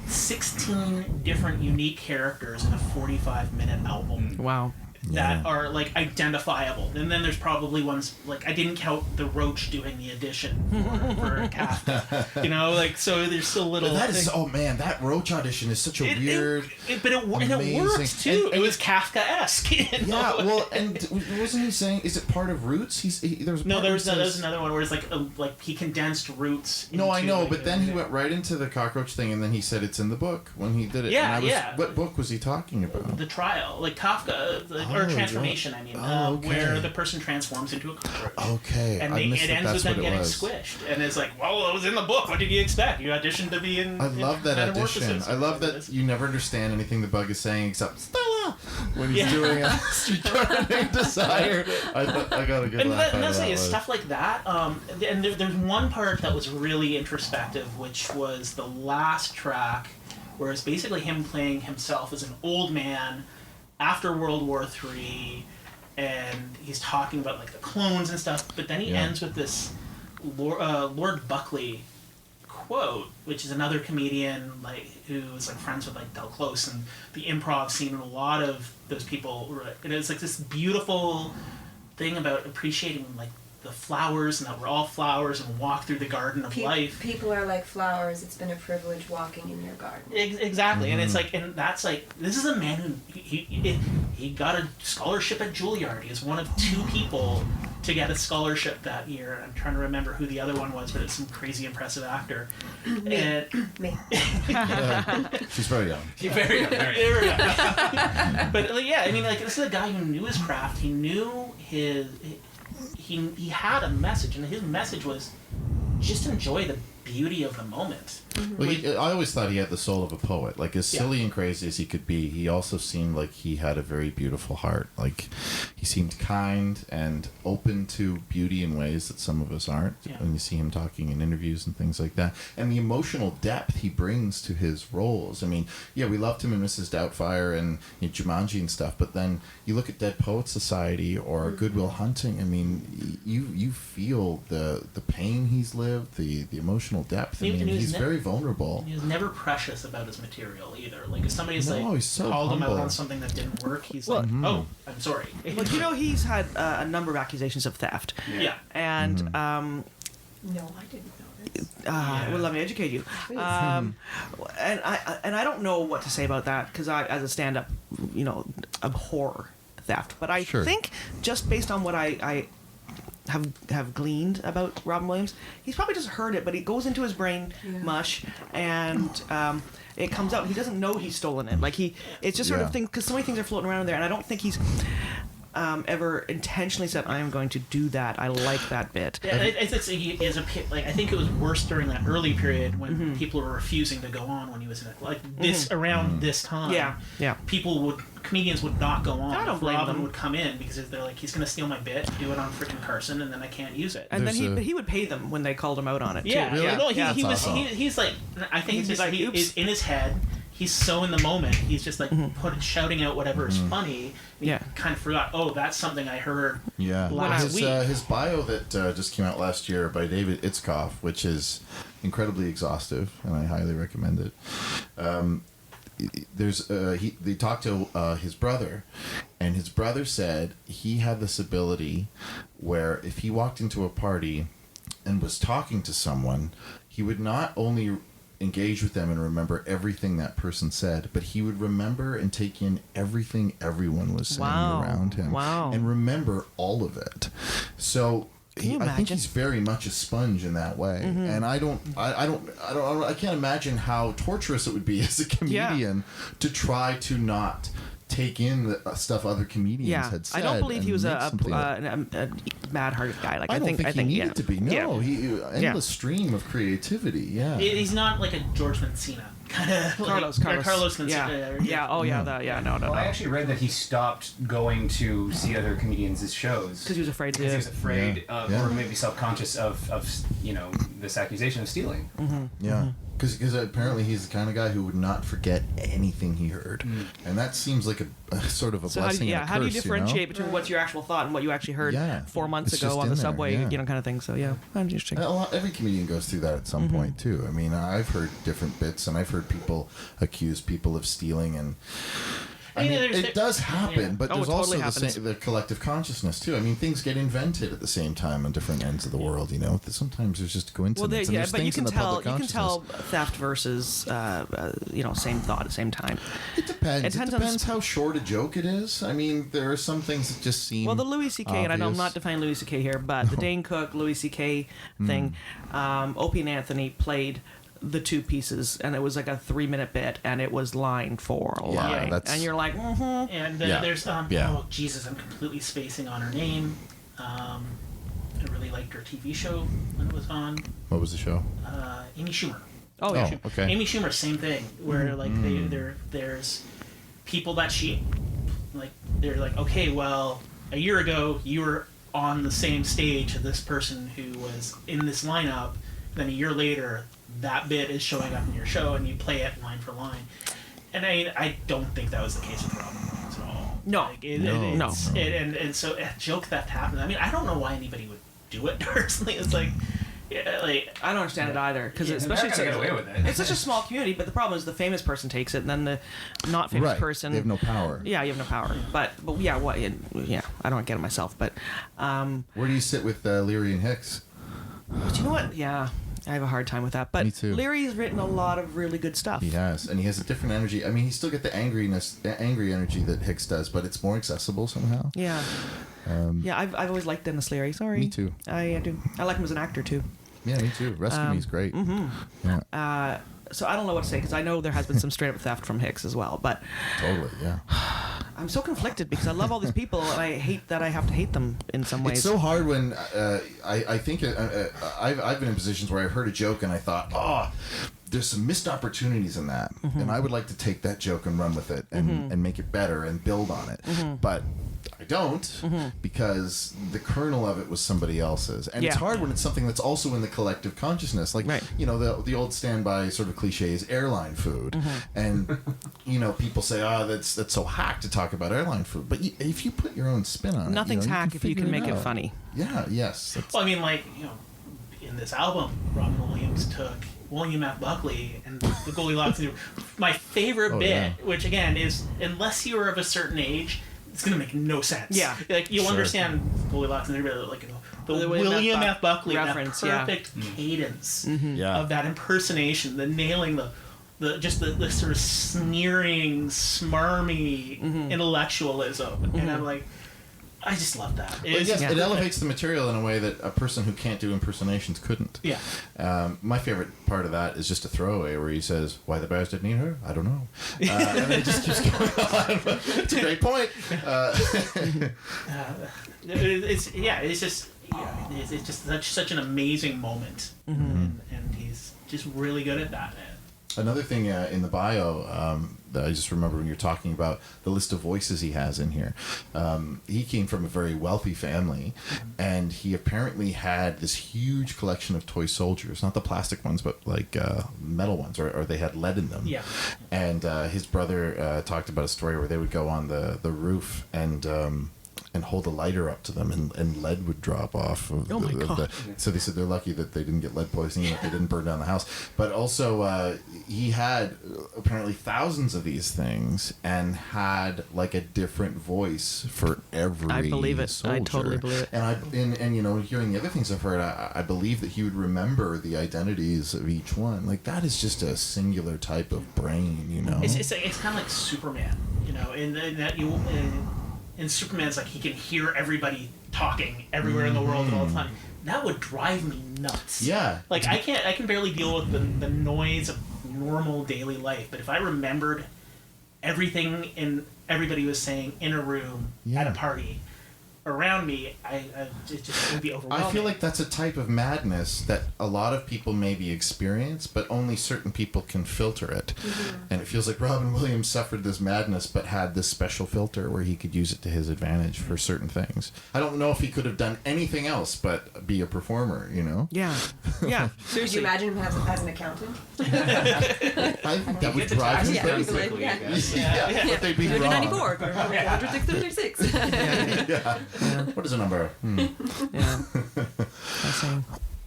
16 different unique characters in a 45-minute album. Wow. that are like identifiable. And then there's probably ones like I didn't count the Roach doing the addition for Kafka. You know, like so there's still little. That is man, that Roach audition is such a weird. But it worked too. It was Kafka-esque. You know? Yeah, well, and wasn't he saying? Is it part of Roots? There's another one where it's like he condensed Roots. No, I know, like but then he went right into the cockroach thing, and then he said it's in the book when he did it. Yeah, and What book was he talking about? The Trial, like Kafka, or Transformation. I mean, where the person transforms into a cockroach. Okay, and it ends with them getting squished, and it's like, well, it was in the book. What did you expect? You auditioned to be in. I love that audition. I love that you never understand anything the bug is saying except Stella when he's doing a Streetcar Named Desire. I got a good laugh. And honestly, stuff like that. And there's one part that was really introspective, which was the last track, where it's basically him playing himself as an old man after World War III, and he's talking about like the clones and stuff. But then he ends with this Lord Buckley quote, which is another comedian like who's like friends with like Del Close and the improv scene, and a lot of those people. And it's like this beautiful thing about appreciating like the flowers, and that we're all flowers and walk through the garden of life. People are like flowers. It's been a privilege walking in your garden. Exactly, and it's like, and that's like, this is a man who he got a scholarship at Juilliard. He was one of 2 people to get a scholarship that year. I'm trying to remember who the other one was, but it's some crazy impressive actor. Me. She's very young. She's very young. But yeah, I mean, like, this is a guy who knew his craft. He knew he had a message, and his message was just enjoy the beauty of the moment. Well, I always thought he had the soul of a poet. Like, as silly and crazy as he could be, he also seemed like he had a very beautiful heart. Like, he seemed kind and open to beauty in ways that some of us aren't. Yeah. When you see him talking in interviews and things like that. And the emotional depth he brings to his roles. I mean, yeah, we loved him in Mrs. Doubtfire and Jumanji and stuff, but then you look at Dead Poets Society or Good Will Hunting, I mean, you feel the pain he's lived, the emotional depth. I mean, he's very vulnerable. He was never precious about his material either. Like, if somebody's he's so called him out humble. on something that didn't work, he's like, oh, I'm sorry. Like, you know, he's had a number of accusations of theft. Yeah. And No, I didn't know this. well, let me educate you. And I don't know what to say about that, because I, as a stand-up, you know, abhor theft. But I think, just based on what I have gleaned about Robin Williams, he's probably just heard it, but it goes into his brain mush, and it comes out. He doesn't know he's stolen it. Like, it's just sort of thing, because so many things are floating around there, and I don't think he's ever intentionally said, I am going to do that. I like that bit. Yeah, I think it was worse during that early period when people were refusing to go on when he was in it. Like, this around this time. Yeah. Comedians would not go on. I don't blame Robin them. would come in because they're like, he's going to steal my bit, do it on freaking Carson, and then I can't use it. And then he would pay them when they called him out on it, too. Yeah, Really? no, Yeah, he was. awesome. He's like, I think He's it's just like, he oops. is in his head. He's so in the moment. He's just like shouting out whatever is funny. He kind of forgot. Oh, that's something I heard. Yeah, last week. His bio that just came out last year by David Itzkoff, which is incredibly exhaustive, and I highly recommend it. They talked to his brother, and his brother said he had this ability where if he walked into a party and was talking to someone, he would not only engage with them and remember everything that person said, but he would remember and take in everything everyone was saying around him, and remember all of it. So I think he's very much a sponge in that way, and I can't imagine how torturous it would be as a comedian to try to not take in the stuff other comedians had said. I don't believe he was a a mad-hearted guy. Like, I don't think he needed to be. No, he endless stream of creativity. Yeah, he's not like a George Mencina kind of. Carlos Mencina. No. Well, I actually read that he stopped going to see other comedians' shows because he was afraid. Because he was afraid of, or maybe self-conscious of this accusation of stealing. Yeah. Because apparently he's the kind of guy who would not forget anything he heard, and that seems like a sort of a blessing. How do you differentiate between what's your actual thought and what you actually heard 4 months ago on the subway, kind of thing? So that's interesting. Every comedian goes through that at some point too. I mean, I've heard different bits, and I've heard people accuse people of stealing, and I mean, there's- it does happen, yeah. but Oh, there's it totally also happens. the collective consciousness too. I mean, things get invented at the same time on different ends of the world. You know, sometimes there's just coincidence. Well, and there's but you things in can the tell public theft versus same thought at the same time. It depends. It It depends on depends how short a joke it is. I mean, there are some things that just seem Well, the Louis C.K. and I'm obvious. not defining Louis C.K. here, but the Dane Cook Louis C.K. thing, Opie and Anthony played the two pieces, and it was like a 3-minute bit, and it was line for Yeah, line, that's- and you're like, And Yeah. there's Yeah. oh Jesus, I'm completely spacing on her name. I really liked her TV show when it was on. What was the show? Amy Schumer. oh yeah, Oh, okay. Amy Schumer, same thing. Where like there's people that they're like, okay, well, a year ago you were on the same stage as this person who was in this lineup. Then a year later, that bit is showing up in your show, and you play it line for line. And I don't think that was the case with Robin Williams at all. No. Like, No. and so a joke theft happened. I mean, I don't know why anybody would do it personally. It's like, yeah, like I don't understand it either, because Yeah, especially they're not gonna get away with it. it's such a small community. But the problem is the famous person takes it, and then the not famous Right. person. They have no power. Yeah, you have no power. But yeah, what? Yeah, I don't get it myself. But Where do you sit with Leary and Hicks? do you know what? Yeah, I have a hard time with that. But Me too. Leary's written a lot of really good stuff. He has, and he has a different energy. I mean, he still get the angry energy that Hicks does, but it's more accessible somehow. Yeah. Yeah, I've always liked Dennis Leary. Sorry. Me too. I do. I like him as an actor too. Yeah, me too. Rescue Me's great. Yeah, So I don't know what to say because I know there has been some straight up theft from Hicks as well. But totally. Yeah. I'm so conflicted because I love all these people and I hate that I have to hate them in some ways. It's so hard when I think I've been in positions where I've heard a joke and I thought, oh, there's some missed opportunities in that, and I would like to take that joke and run with it and make it better and build on it, but I don't because the kernel of it was somebody else's, and it's Yeah. hard when it's something that's also in the collective consciousness, like Right. you know the old standby sort of cliche is airline food, and you know people say, oh, that's so hack to talk about airline food, but if you put your own spin on Nothing's it, hack if you can figure make it out. funny. Yeah. Yes. That's, well, I mean, like, you know, in this album, Robin Williams took William F. Buckley and the Goldilocks. My favorite Oh, bit, yeah. which again is, unless you are of a certain age, it's gonna make no sense. Yeah. like you'll Sure. understand Goldilocks and everybody like the The William F. Buckley reference, that yeah. perfect cadence Yeah. of that impersonation, the nailing the sort of sneering, smarmy intellectualism, and I'm like, I just love that. But It's yes, just it perfect. elevates the material in a way that a person who can't do impersonations couldn't. Yeah. My favorite part of that is just a throwaway where he says, "Why the bears didn't eat her? I don't know," and it just keeps going on. It's a great point. It's just such an amazing moment, and he's just really good at that. Another thing in the bio that I just remember when you're talking about the list of voices he has in here. He came from a very wealthy family, and he apparently had this huge collection of toy soldiers, not the plastic ones, but like metal ones, or they had lead in them. Yeah. And his brother talked about a story where they would go on the roof and hold a lighter up to them, and lead would drop off. Oh my God. So they said they're lucky that they didn't get lead poisoning, that they didn't burn down the house. But also, he had apparently thousands of these things, and had like a different voice for every. I believe it. I soldier. totally believe it. And you know, hearing the other things I've heard, I believe that he would remember the identities of each one. Like that is just a singular type of brain, you know. It's kind of like Superman, you know, in that you. In Superman's like he can hear everybody talking everywhere in the world all the time. That would drive me nuts. Yeah. Like I can barely deal with the noise of normal daily life. But if I remembered everything everybody was saying in a room at a party around me, it would be overwhelming. I feel like that's a type of madness that a lot of people maybe experience, but only certain people can filter it. And it feels like Robin Williams suffered this madness, but had this special filter where he could use it to his advantage for certain things. I don't know if he could have done anything else but be a performer, you know? Yeah. Yeah. Could you Seriously. imagine him as an accountant? I think that would Get the drive taxes him done crazy. quickly, I guess. Yeah, but they'd be wrong. 194, 436. Yeah. What is the number? Yeah. That's saying.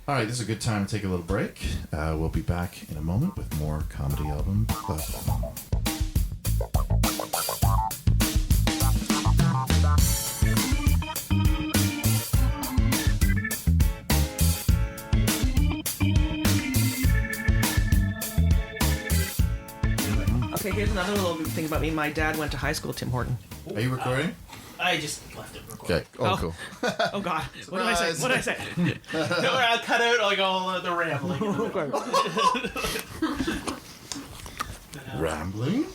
All right, this is a good time to take a little break. We'll be back in a moment with more Comedy Album Club. Okay, here's another little thing about me. My dad went to high school with Tim Horton. Are you recording? I just left it recorded. Okay. Oh, cool. Oh God! What did I say? Surprise. What did I say? No, I'll cut out like all the rambling. Rambling?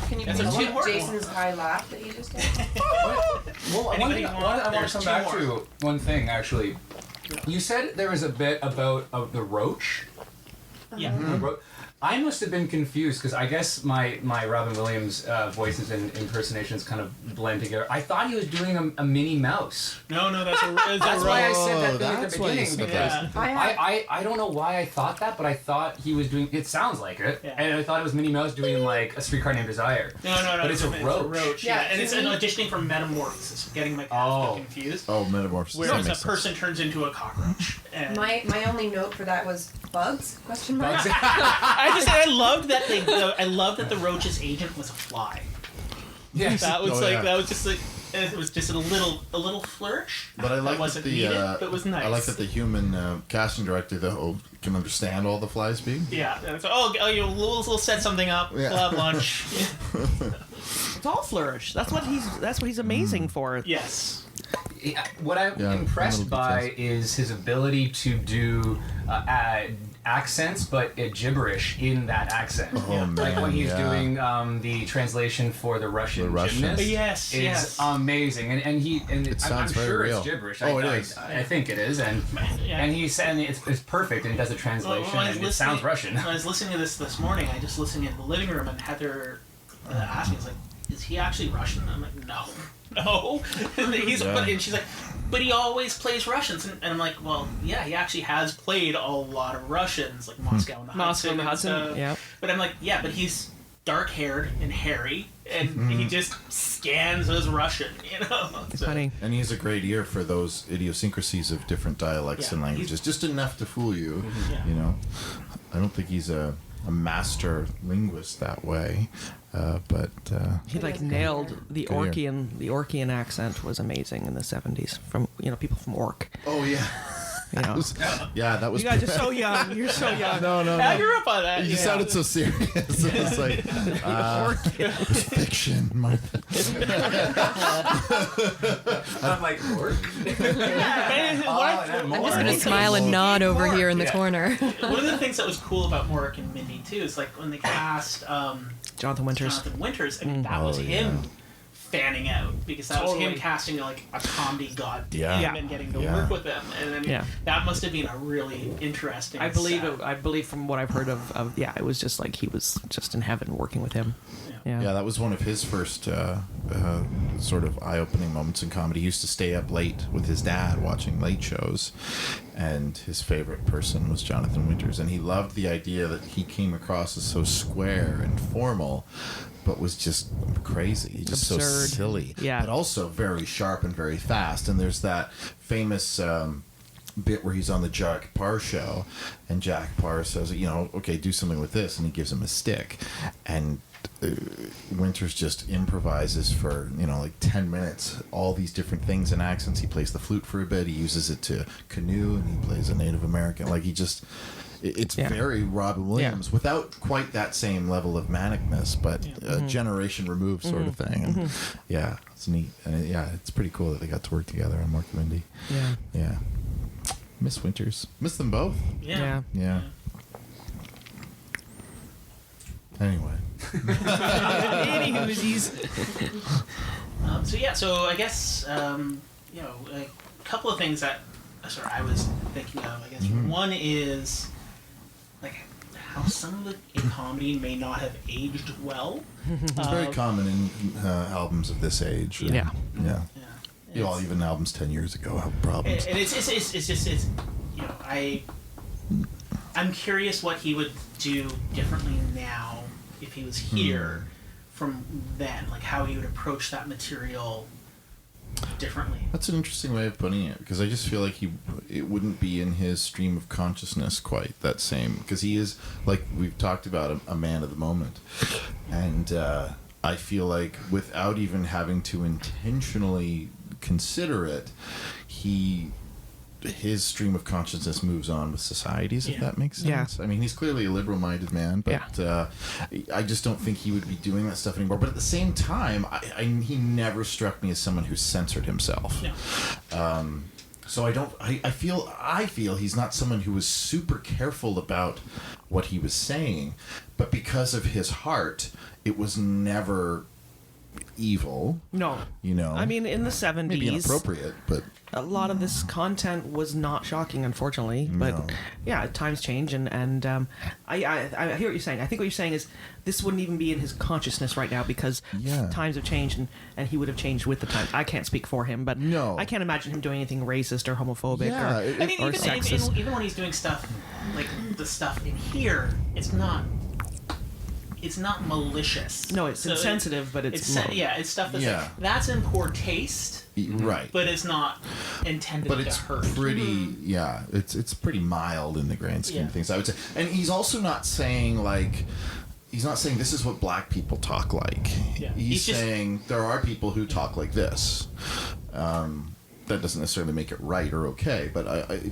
Can you That's a please Tim do Horton Jason's high laugh that you just did? Well, Anybody I want- want to there's come two back more. to one thing actually. You said there was a bit about the roach. Yeah. The ro- I must have been confused because I guess my Robin Williams voices and impersonations kind of blend together. I thought he was doing a Minnie Mouse. No, that's a That's why I said that Oh, thing at that's the why you beginning. said Because that. I don't know why I thought that, but I thought he was doing. It sounds like it, Yeah. and I thought it was Minnie Mouse doing like a Streetcar Named Desire. No, But it's a roach. Yeah, Yeah, and it's to an me- auditioning for Metamorphosis. Getting my cast Oh. confused. Oh, metamorphosis. Where That it's makes a sense. person turns into a cockroach. And My only note for that was bugs? Question mark. Bugs. I loved that thing. I loved that the roach's agent was a fly. Yes. That was Oh, yeah. that was just like it was just a little flourish. But I like that that wasn't the needed, but it was nice. I like that the human casting director though can understand all the fly speak. Yeah. And so, we'll set something up. Yeah. We'll have lunch. It's all flourish. That's what he's amazing for. Yes. What I'm Yeah, impressed little by details. is his ability to do accents, but gibberish in that accent. Oh, Like man, when he's yeah. doing the translation for the Russian gymnast. Yes, is yes. amazing, and I'm sounds very sure real. it's gibberish. Oh, I, it I- is. I think it is, and Yeah. and he's and it's perfect, and he does a translation, When I was and it sounds Russian. When I was listening to this morning, I just listened in the living room, and Heather asked me, "Is like, is he actually Russian?" And I'm like, no. And and she's like, but he always plays Russians, and I'm like, well, yeah, he actually has played a lot of Russians, like Moscow and the Moscow and the Hudson. Hudson, yeah. But I'm like, yeah, but he's dark-haired and hairy, and he just scans as Russian, you know. It's So- funny. And he has a great ear for those idiosyncrasies of different dialects Yeah, and languages, just enough to fool you. Yeah. You know, I don't think he's a master linguist that way, but He like nailed the Good ear. The Orkian accent was amazing in the 70s from people from Ork. oh yeah, You that was. guys are so young. You're so young. no. I grew up on that. You yeah. sounded so serious. It's like it's fiction, Martha. I'm like, work. I'm just gonna smile and nod over here in the corner. One of the things that was cool about Mork and Mindy too is like when they cast Jonathan Winters. Jonathan Winters. I mean, that was Oh, him yeah. fanning out because that was him Totally. casting like a comedy god to Yeah. him and getting to Yeah. work with them. And I mean, Yeah. that must have been a really interesting. I believe set. it. I believe from what I've heard of it was just like he was just in heaven working with him. Yeah. Yeah, that was one of his first sort of eye-opening moments in comedy. He used to stay up late with his dad watching late shows, and his favorite person was Jonathan Winters, and he loved the idea that he came across as so square and formal, but was just crazy. He's just so Absurd. silly, Yeah. but also very sharp and very fast. And there's that famous bit where he's on the Jack Parr show, and Jack Parr says, okay, do something with this, and he gives him a stick, and Winters just improvises for like 10 minutes all these different things and accents. He plays the flute for a bit, he uses it to canoe, and he plays a Native American. Like, he just it's Yeah. very Robin Williams without quite that same level of manicness, but a generation removed sort of thing. And yeah, it's neat, and it's pretty cool that they got to work together on Mork and Mindy. Yeah, miss Winters, miss them both. Yeah. Yeah. Anyway. So I guess a couple of things that I was thinking of. I guess one is like how some of it in comedy may not have aged well. It's very common in albums of this age. Yeah. Yeah. Yeah. Well, even albums 10 years ago have problems. And it's I'm curious what he would do differently now if he was here from then, like how he would approach that material differently. That's an interesting way of putting it, because I just feel like it wouldn't be in his stream of consciousness quite that same, because he is, like we've talked about, a man of the moment. And I feel like without even having to intentionally consider it, he his stream of consciousness moves on with societies, if that makes sense. Yeah. I mean, he's clearly a liberal-minded man, but I just don't think he would be doing that stuff anymore. But at the same time, he never struck me as someone who censored himself. Yeah. So I feel he's not someone who was super careful about what he was saying, but because of his heart, it was never evil. No. You know? I mean, in the 70s, maybe inappropriate, but a lot of this content was not shocking, unfortunately. But No. yeah, times change, and I hear what you're saying. I think what you're saying is this wouldn't even be in his consciousness right now because times have changed, and he would have changed with the times. I can't speak for him, but No. I can't imagine him doing anything racist or homophobic Yeah, or, I mean, or even, sexist. even when he's doing stuff like the stuff in here, it's not malicious. No, it's So insensitive, but it's more- it's stuff that's Yeah. like, that's in poor taste, right. but it's not intended But to it's hurt. pretty, it's pretty mild in the grand scheme of things, I would say. And he's also not saying he's not saying this is what black people talk like. Yeah. He's He's just- saying there are people who talk like this. That doesn't necessarily make it right or okay, but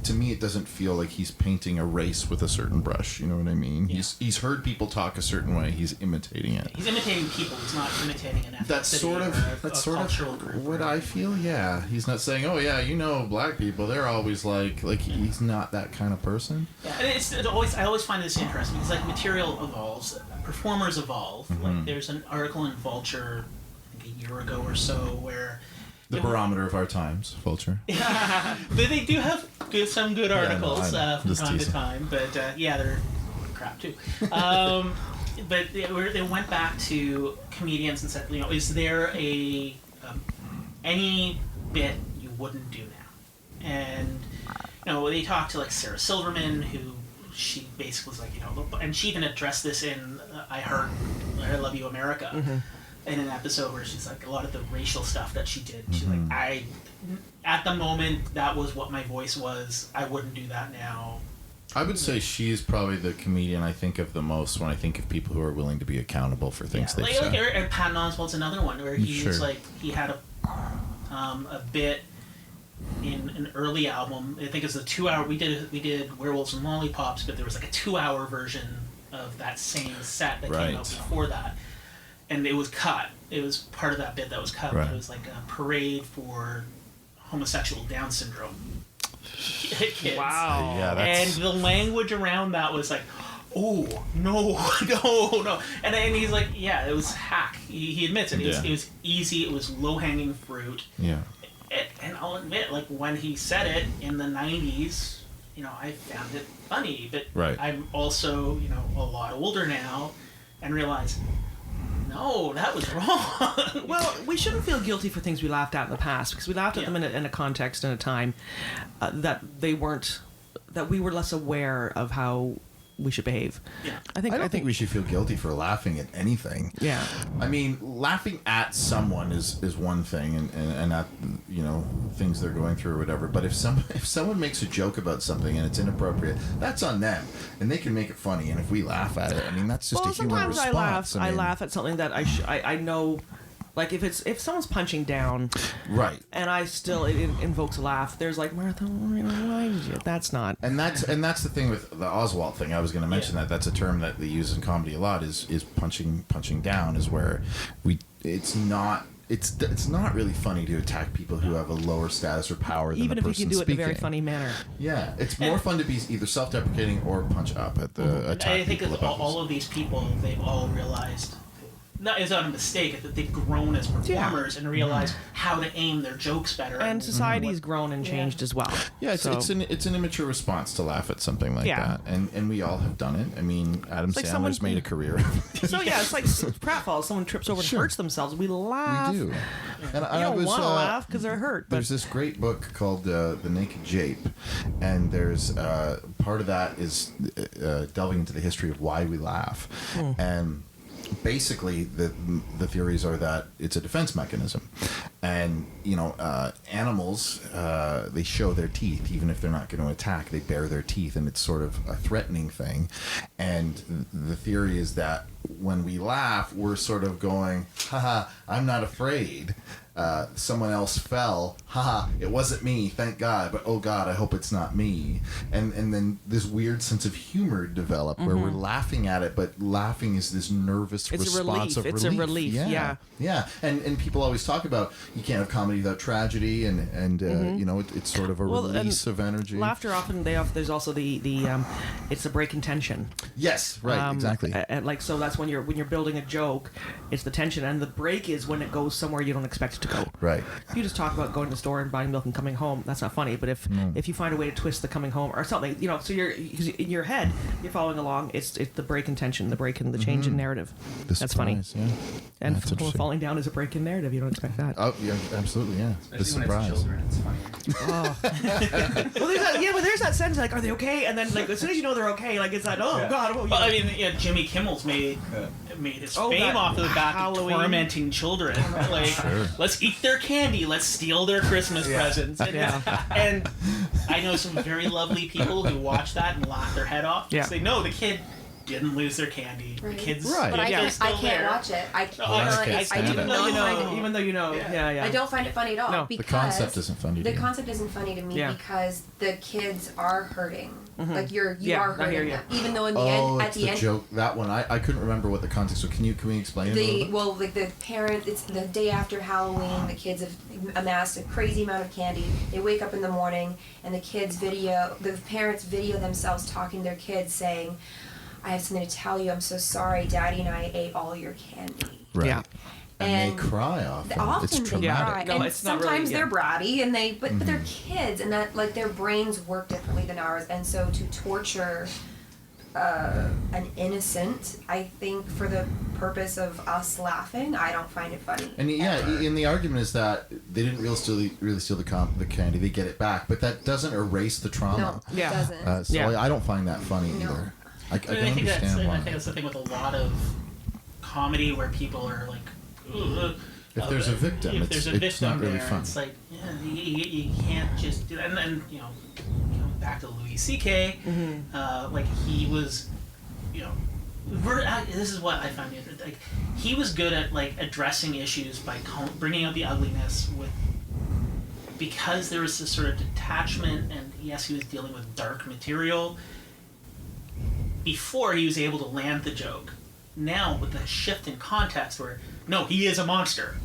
to me it doesn't feel like he's painting a race with a certain brush. You know what I mean? Yeah. He's heard people talk a certain way. He's imitating it. He's imitating people. He's not imitating an ethnicity. That's sort or of a cultural group. what I feel. Yeah, he's not saying, "Oh yeah, black people. They're always like." He's not that kind of person. Yeah, and I always find this interesting because like material evolves, performers evolve. Mm-hmm. Like there's an article in Vulture, I think a year ago or so, where The barometer of our times, Vulture. but they do have some good Yeah, I know, articles I know. from Just time to teasing. time, but they're crap too. But they went back to comedians and said, is there any bit you wouldn't do now? And they talked to like Sarah Silverman, who she basically was like, and she even addressed this in I Love You America. Mm-hmm. In an episode where she's like, a lot of the racial stuff that she did, she's like, at the moment, that was what my voice was. I wouldn't do that now. I would say she's probably the comedian I think of the most when I think of people who are willing to be accountable for things they've said. And Patton Oswalt's another one where he was Sure. like, he had a bit in an early album. I think it was a 2-hour. We did Werewolves and Lollipops, but there was like a 2-hour version of that same set that came out before that. And it was cut. It was part of that bit that was cut. Right. It was like a parade for homosexual Down syndrome kids. Wow. Yeah, And that's the language around that was like, oh, no, no. And he's like, yeah, it was hack. He admits it. It was easy. It was low-hanging fruit. yeah. And I'll admit, like, when he said it in the 90s, I found it funny. But Right. I'm also, a lot older now and realize, no, that was wrong. Well, we shouldn't feel guilty for things we laughed at in the past because we laughed at them in a context and a time that we were less aware of how we should behave. Yeah. I don't think we should feel guilty for laughing at anything. Yeah. I mean, laughing at someone is one thing, and at things they're going through or whatever. But if someone makes a joke about something and it's inappropriate, that's on them, and they can make it funny. And if we laugh at it, I mean, that's just a human sometimes response. I laugh at something that I know, like if someone's punching down, Right. and it invokes a laugh. There's like, Martha, why did you? That's not. And that's the thing with the Oswald thing. I was going to mention that that's a term that they use in comedy a lot. Is punching down is where it's not really funny to attack people who have a lower status or power than Even the if person you can do it in a very speaking. funny manner. Yeah, it's more fun to be either self-deprecating or punch up at the attack I think people that above us. all of these people, they've all realized, it's not a mistake, that they've grown as performers and realized how to aim their jokes better. And society's grown and changed as well. Yeah, So- it's an immature response to laugh at something like Yeah. that, and we all have done it. I mean, Adam like Sandler's someone- made a career. So yeah, it's like pratfalls. Someone trips over and Sure. hurts themselves. We laugh. We do. And You don't want to laugh because they're hurt. But There's this great book called The Naked Jape, and there's part of that is delving into the history of why we laugh, and basically the theories are that it's a defense mechanism, And animals, they show their teeth even if they're not going to attack. They bare their teeth, and it's sort of a threatening thing. And the theory is that when we laugh, we're sort of going, haha, I'm not afraid. Someone else fell. Haha, it wasn't me, thank God. But oh God, I hope it's not me. And then this weird sense of humor developed where we're laughing at it, but laughing is this nervous response of relief. It's a relief, yeah. Yeah. And people always talk about you can't have comedy without tragedy, and it's sort of a release of energy. Laughter there's also the it's a break in tension. Yes, right, exactly. And so that's when you're building a joke, it's the tension, and the break is when it goes somewhere you don't expect it to go. Right. If you just talk about going to the store and buying milk and coming home, that's not funny. But if you find a way to twist the coming home or something, so you're in your head, you're following along. It's the break in tension, the break in the change in narrative. That's funny. Yeah. And falling down is a break in narrative. You don't expect that. Oh yeah, absolutely, yeah. Especially when it's children, it's funnier. Well, there's that sense like, are they okay? And then as soon as you know they're okay, it's that God. Well, I mean, Jimmy Kimmel's made his fame off of the back of tormenting children. Let's eat their candy, let's steal their Christmas presents. And I know some very lovely people who watch that and laugh their head off. Say, no, the kid didn't lose their candy. Right. The kids, right. But I can't there. watch it. I can't. Even though you know. Even though you know. Yeah. I don't find it funny at all. No. Because The concept isn't funny to The you. concept isn't funny to me because the kids are hurting. Like you are I hurting hear you. them. Even though in the end, at it's the the end, joke. That one, I couldn't remember what the context was. Can we explain it a little bit? the parent, it's the day after Halloween, the kids have amassed a crazy amount of candy. They wake up in the morning and the parents video themselves talking to their kids saying, I have something to tell you, I'm so sorry, Daddy and I ate all your candy. Right. Yeah. And And they cry often. Often It's they traumatic. cry, No, and it's not really- sometimes yeah. they're bratty, and but they're kids, and that their brains work differently than ours, and so to torture an innocent, I think for the purpose of us laughing, I don't find it funny. And and the argument is that they didn't really steal the candy. They get it back, but that doesn't erase the trauma. No, Yeah. it doesn't. I don't find that funny No. either. I can I think understand why. that's the thing with a lot of comedy where people are like, ugh. If there's a victim, if there's a it's victim not really there, fun. it's like you can't just do that. And then coming back to Louis C.K., like he was, this is what I find interesting. Like he was good at like addressing issues by bringing out the ugliness because there was this sort of detachment, and yes, he was dealing with dark material before he was able to land the joke. Now with the shift in context where no, he is a monster.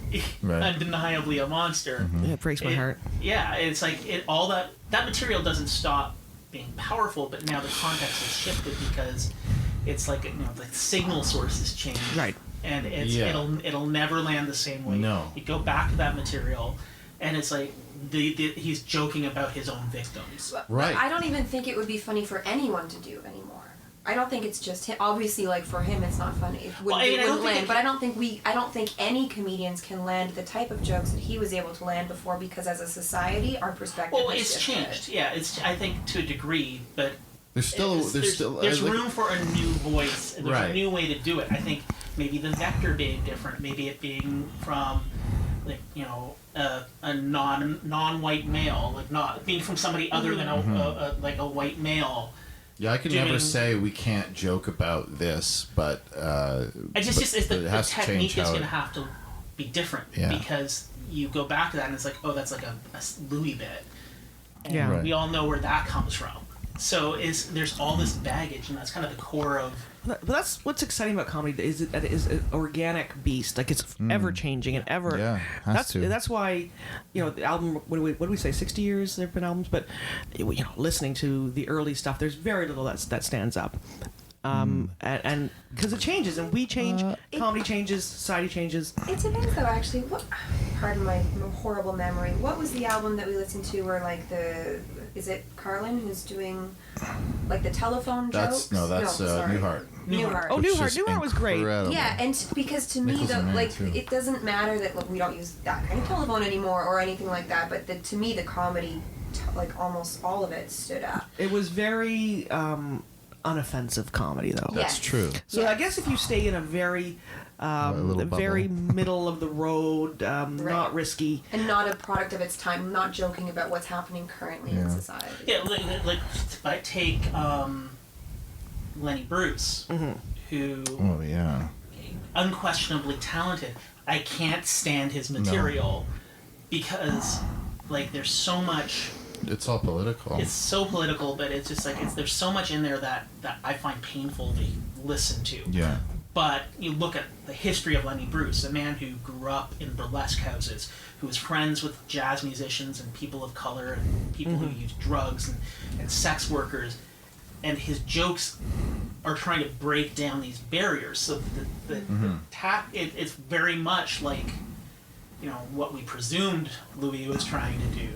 Right. Undeniably a monster. Yeah, it breaks my heart. Yeah, it's like all that material doesn't stop being powerful, but now the context has shifted because it's like the signal source has changed. Right. And it'll never land the same way. No. You go back to that material, and it's like he's joking about his own victims. Right. I don't even think it would be funny for anyone to do anymore. I don't think it's just him. Obviously, like for him, it's not funny. It wouldn't land. But I don't think any comedians can land the type of jokes that he was able to land before because as a society, our perspective. Well, has it's shifted. changed. Yeah, I think to a degree, but There's room for a new voice. And there's Right. a new way to do it. I think maybe the vector being different. Maybe it being from a non-white male, like not being from somebody other than a white male. Yeah, I can never say we can't joke about this, but It's just but it the has to technique change is how going to it- have to be different Yeah. because you go back to that and it's like, oh, that's like a Louis bit. And Yeah. Right. we all know where that comes from. So there's all this baggage, and that's kind of the core of. But that's what's exciting about comedy is that it is an organic beast. Like it's ever changing and ever. Yeah, has to. That's why, the album. What do we say? 60 years there've been albums, but listening to the early stuff, there's very little that stands up. And because it changes and we change, comedy changes, society changes. It depends though, actually. Pardon my horrible memory. What was the album that we listened to where is it Carlin who's doing like the telephone jokes? That's sorry. Newhart. Newhart. Oh, Which Newhart. is Newhart was great. incredible. Yeah, and because to me, Nichols and Mann, too. it doesn't matter that we don't use that kind of telephone anymore or anything like that. But to me, the comedy, like almost all of it, stood out. It was very unoffensive comedy, though. Yeah. That's true. So I guess if you stay in a very, little very bubble. middle of the road, not risky. And not a product of its time, not joking about what's happening currently in society. Yeah, like if I take Lenny Bruce, who Oh yeah. unquestionably talented. I can't stand his material because like there's so much. It's all political. It's so political, but it's just like there's so much in there that I find painful to listen to. Yeah. But you look at the history of Lenny Bruce, a man who grew up in burlesque houses, who was friends with jazz musicians and people of color and people who use drugs and sex workers, and his jokes are trying to break down these barriers. So it's very much like, you know, what we presumed Louis was trying to do,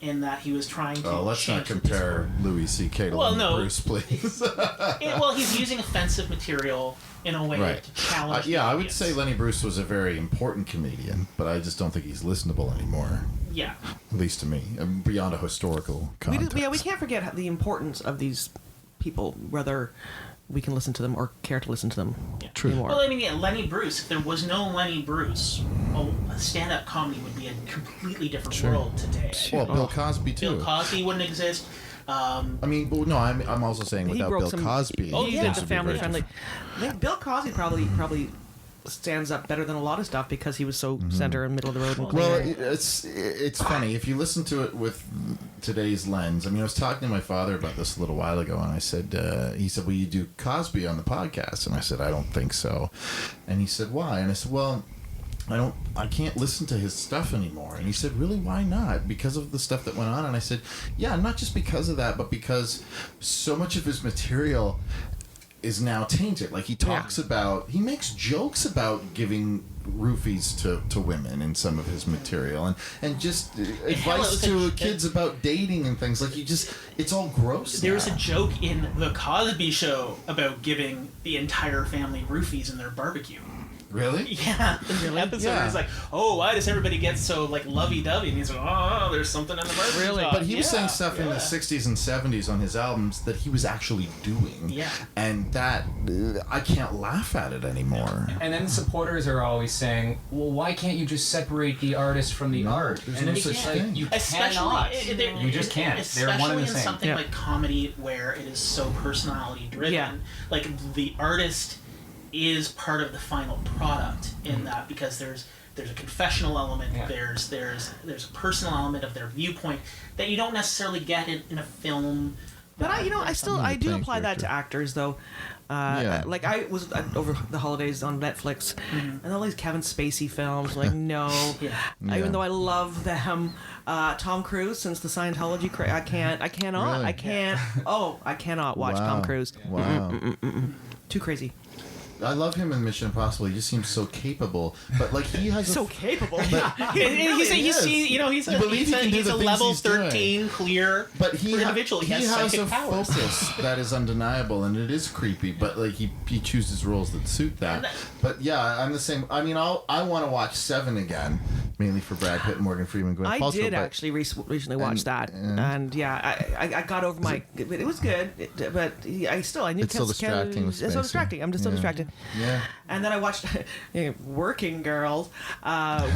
in that he was trying to. Oh, let's not change the compare discourse. Louis C.K. to Well, Lenny no. Bruce, please. Well, he's using offensive material in a way Right. to challenge. the Yeah, I would audience. say Lenny Bruce was a very important comedian, but I just don't think he's listenable anymore. Yeah. At least to me, beyond a historical context. We can't forget the importance of these people, whether we can listen to them or care to listen to them True. anymore. Well, I mean, yeah, Lenny Bruce. If there was no Lenny Bruce, a stand-up comedy would be a completely different world today. Well, Bill Cosby too. Bill Cosby wouldn't exist. I mean, well, no, I'm also saying He without broke Bill some. Cosby. Oh, he things did the would be family very friendly. different. I think Bill Cosby probably stands up better than a lot of stuff because he was so center and middle of the road and clean. Well, it's funny if you listen to it with today's lens. I mean, I was talking to my father about this a little while ago, and I said, he said, "Will you do Cosby on the podcast?" And I said, "I don't think so." And he said, "Why?" And I said, "Well, I can't listen to his stuff anymore." And he said, "Really? Why not?" Because of the stuff that went on. And I said, "Yeah, not just because of that, but because so much of his material is now tainted. Like he talks about, he makes jokes about giving roofies to women in some of his material, and just advice to kids about dating and things. Like it's all gross. There was now. a joke in the Cosby Show about giving the entire family roofies in their barbecue. Really? Yeah, in the episode, Yeah. he's like, "Oh, why does everybody get so like lovey-dovey?" And he's like, "Oh, there's something in the barbecue." Really? sauce." But he was Yeah, saying stuff in the yeah. 60s and 70s on his albums that he was actually doing. Yeah. And that, I can't laugh at it anymore. And then supporters are always saying, "Well, why can't you just separate the artist from the No, art?" there's And no it's such just like thing. you Especially, cannot. You just can't. They're Especially one and the in same. something Yeah. like comedy where it is so personality driven. Yeah. Like the artist is part of the final product in that, because there's a confessional element, Yeah. there's a personal element of their viewpoint that you don't necessarily get in a film. But I do playing apply that character. to actors though. Yeah. Like I was over the holidays on Netflix, and all these Kevin Spacey films. Like no, Yeah. even though I love them, Tom Cruise since the Scientology. I cannot. Really? I can't. Oh, I cannot watch Tom Wow. Cruise. Wow. Too crazy. I love him in Mission Impossible. He just seems so capable. But like he has So capable. He's is. he's You believe he can do he's the a things level he's doing. 13 clear But he individual. He has a psychic powers. focus that is undeniable, and it is creepy. But like he chooses roles that suit that. But yeah, I'm the same. I mean, I want to watch Seven again, mainly for Brad Pitt and Morgan Freeman. Gwyneth I Paltrow, did but- actually recently watch that, and yeah, I got over my. It was good, but I knew It's so distracting with It's so Spacey. distracting. I'm just so Yeah. distracted. Yeah. And then I watched Working Girls,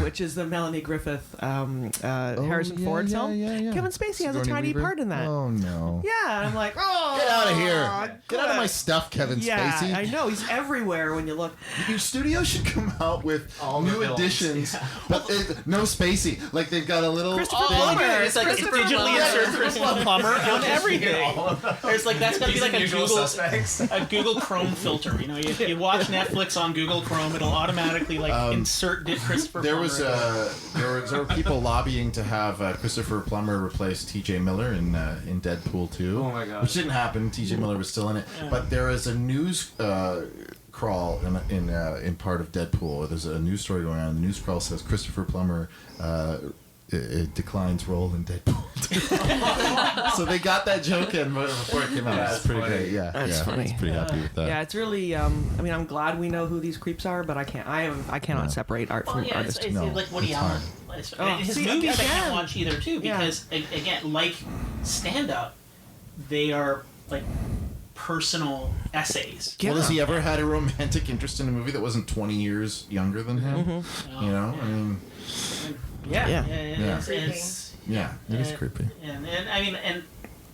which is the Melanie Griffith, Harrison Ford film. Yeah. Kevin Spacey has a Sigourney tiny Weaver? part in that. Oh no. Yeah, and I'm like, oh, Get out of here! Get out of my stuff, Kevin Yeah, Spacey. I know he's everywhere when you look. Your studio should come out with All the new films. editions, but no Spacey. Like they've got a little. Christopher thing. Plummer. It's like Christopher digitally Plummer. insert Christopher Plummer on everything. There's like that's gonna be He's like in a Usual Google Suspects. a Google Chrome filter. You know, you watch Netflix on Google Chrome, it'll automatically like insert Christopher There Plummer. was there were people lobbying to have Christopher Plummer replace T.J. Miller in Deadpool 2. Oh my God. Which didn't happen. T.J. Miller was still in it, but there is a news crawl in part of Deadpool. There's a news story going on. The news crawl says Christopher Plummer declines role in Deadpool 2. So they got that joke in before it came out. That's It's pretty funny. great. Yeah, That's yeah. funny. I was pretty happy with that. Yeah, it's really. I mean, I'm glad we know who these creeps are, but I cannot separate art Well, from yeah, artist. it's No, like Woody it's Allen. Oh, His see, movies I again. can't watch either too, Yeah. because again, like stand-up, they are like personal essays. Yeah. Well, has he ever had a romantic interest in a movie that wasn't 20 years younger than him? You know, I mean, Yeah, Yeah. it's yeah, it is creepy. And I mean, and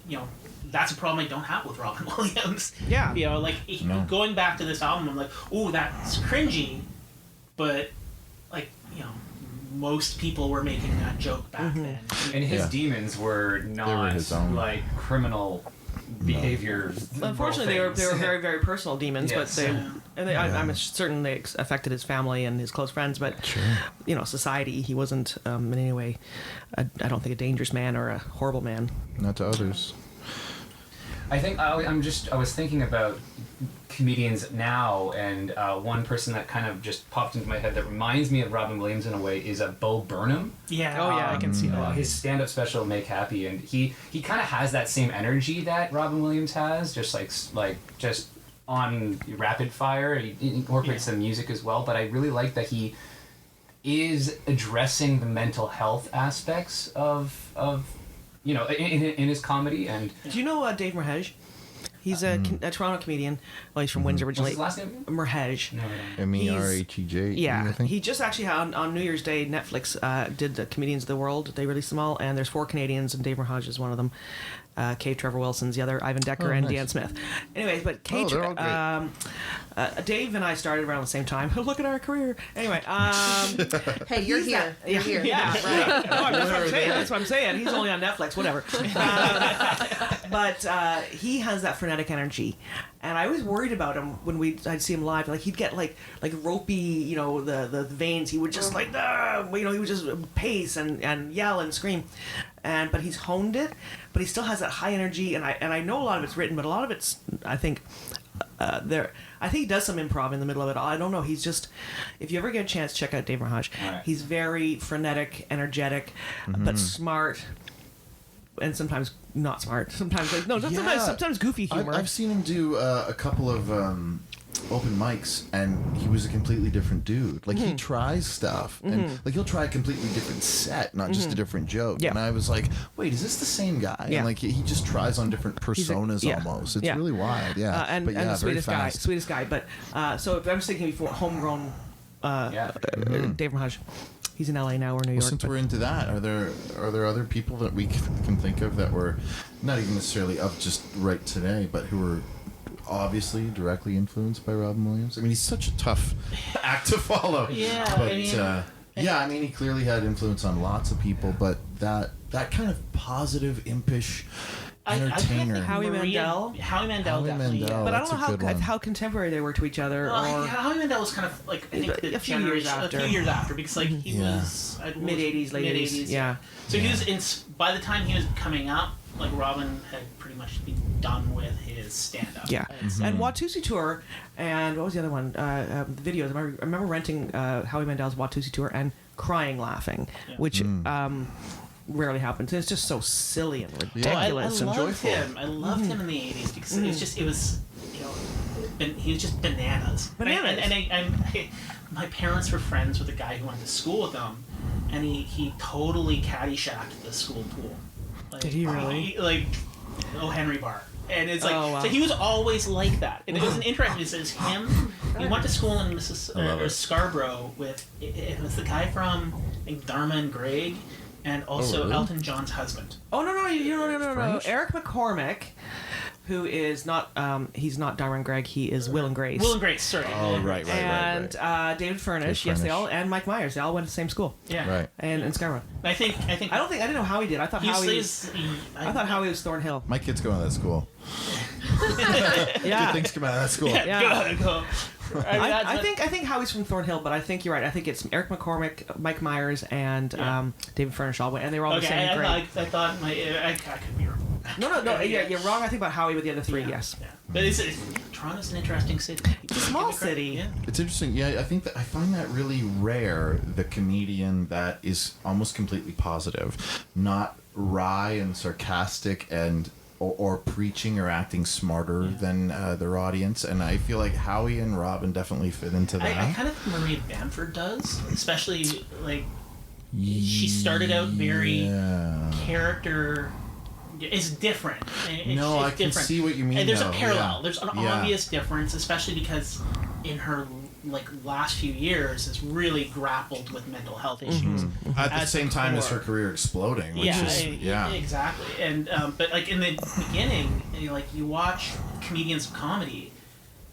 you know, that's a problem I don't have with Robin Williams. Yeah. You know, like No. going back to this album, I'm like, oh, that's cringy, but like, you know, most people were making that joke back then. And his Yeah. demons were not his own. like criminal behavior. Unfortunately, they were things. very, very personal demons, Yes. but I'm certain they affected his family and his close friends. But you know, society, he wasn't in any way, I don't think, a dangerous man or a horrible man. Not to others. I think I was thinking about comedians now, and one person that kind of just popped into my head that reminds me of Robin Williams in a way is Bo Burnham. Yeah. Oh, yeah, I can see that. His stand-up special, Make Happy, and he kind of has that same energy that Robin Williams has, just like just on rapid fire. He incorporates the music as well, but I really like that he is addressing the mental health aspects of you know, in his comedy. And Do you know Dave Merheje? He's a Toronto comedian. Well, he's from Windsor what's originally. his last name? Merheje. No, MERHEJ. Yeah, I think. he just actually had on New Year's Day, Netflix did the Comedians of the World. They released them all, and there's 4 Canadians, and Dave Merheje is one of them. Kay Trevor Wilson's the other, Ivan Decker, and nice. Dan Smith. Anyways, but Kay, they're all great. Dave and I started around the same time. Look at our career. Anyway, Hey, you're here. You're here. yeah, right. No, that's what I'm saying. That's what I'm saying. He's only on Netflix, whatever. But he has that frenetic energy, and I was worried about him when I'd see him live. Like he'd get like ropey, you know, the veins. He would just like, you know, he would just pace and yell and scream, but he's honed it. But he still has that high energy, and I know a lot of it's written, but a lot of it's, I think. I think he does some improv in the middle of it. I don't know. He's just, if you ever get a chance, check out Dave Merheje. Right. He's very frenetic, energetic, but smart, and sometimes not smart. Sometimes sometimes goofy humor. I've seen him do a couple of open mics, and he was a completely different dude. Like he tries stuff, and like he'll try a completely different set, not just a different joke. Yeah. And I was like, wait, is this the same guy? Yeah. And like he just tries on different personas almost. It's really wild. Yeah. and but yeah, the very sweetest guy. But so if I'm thinking before homegrown, Dave Merheje. He's in LA now or New York. Well, since but- we're into that, are there other people that we can think of that were not even necessarily of just right today, but who were obviously directly influenced by Robin Williams? I mean, he's such a tough act to follow. Yeah, but I mean- I mean, he clearly had influence on lots of people, but that kind of positive, impish entertainer. Howie Mandel. Howie Mandel, definitely. Mandel. But I that's don't a good know one. how contemporary they were to each other. Well, or Howie Mandel was kind of like, I think, A few years after. A few years after, because like he Yeah. was Mid-'80s, late 80s, yeah. So he was by the time he was coming up, like Robin had pretty much been done with his stand-up. Yeah, and Watusi Tour, and what was the other one? The videos. I remember renting Howie Mandel's Watusi Tour and crying laughing, which rarely happens. It's just so silly and ridiculous I and loved joyful. him. I loved him in the '80s because it was you know, he was just bananas. Bananas. And my parents were friends with a guy who went to school with them, and he totally caddyshacked the school pool. Like, Did he really? Like, Henry Barr. And it's like, Oh, wow. so he was always like that. And it was an interesting, it's him, he went to school in love it. Scarborough with, it was the guy from, I think, Dharma and Greg, and also really? Elton John's husband. Oh no! No! French? Eric McCormick, who is not he's not Darwin Gregg. He is Will and Grace. Will and Grace, sorry. Oh, right. And David Furnish. Yes, they Furnish. all, and Mike Myers. They all went to the same school. Yeah. Right. And in Scarborough. I think. I didn't know how he did. I thought Howie. I thought Howie was Thornhill. My kids go to that school. Yeah. Good things come out of that school. Yeah. Go. I think Howie's from Thornhill, but I think you're right. I think it's Eric McCormick, Mike Myers, and David Furnish all went, and they were all the same grade. I thought I could be wrong. No. Yeah, you're wrong. I think about Howie with the other three. Yes. Yeah. But Toronto's an interesting city. It's a small city. Yeah. It's interesting. Yeah, I find that really rare, the comedian that is almost completely positive, not wry and sarcastic and or preaching or acting smarter than their audience. And I feel like Howie and Robin definitely fit into that. I kind of think Maria Bamford does, especially like she started out very character is different. No, I can different. see what you mean, And there's a though. parallel. Yeah. There's an Yeah. obvious difference, especially because in her last few years has really grappled with mental health issues. At the At same time as core. her career exploding, which Yeah, is exactly. And but like in the beginning, you watch comedians of comedy,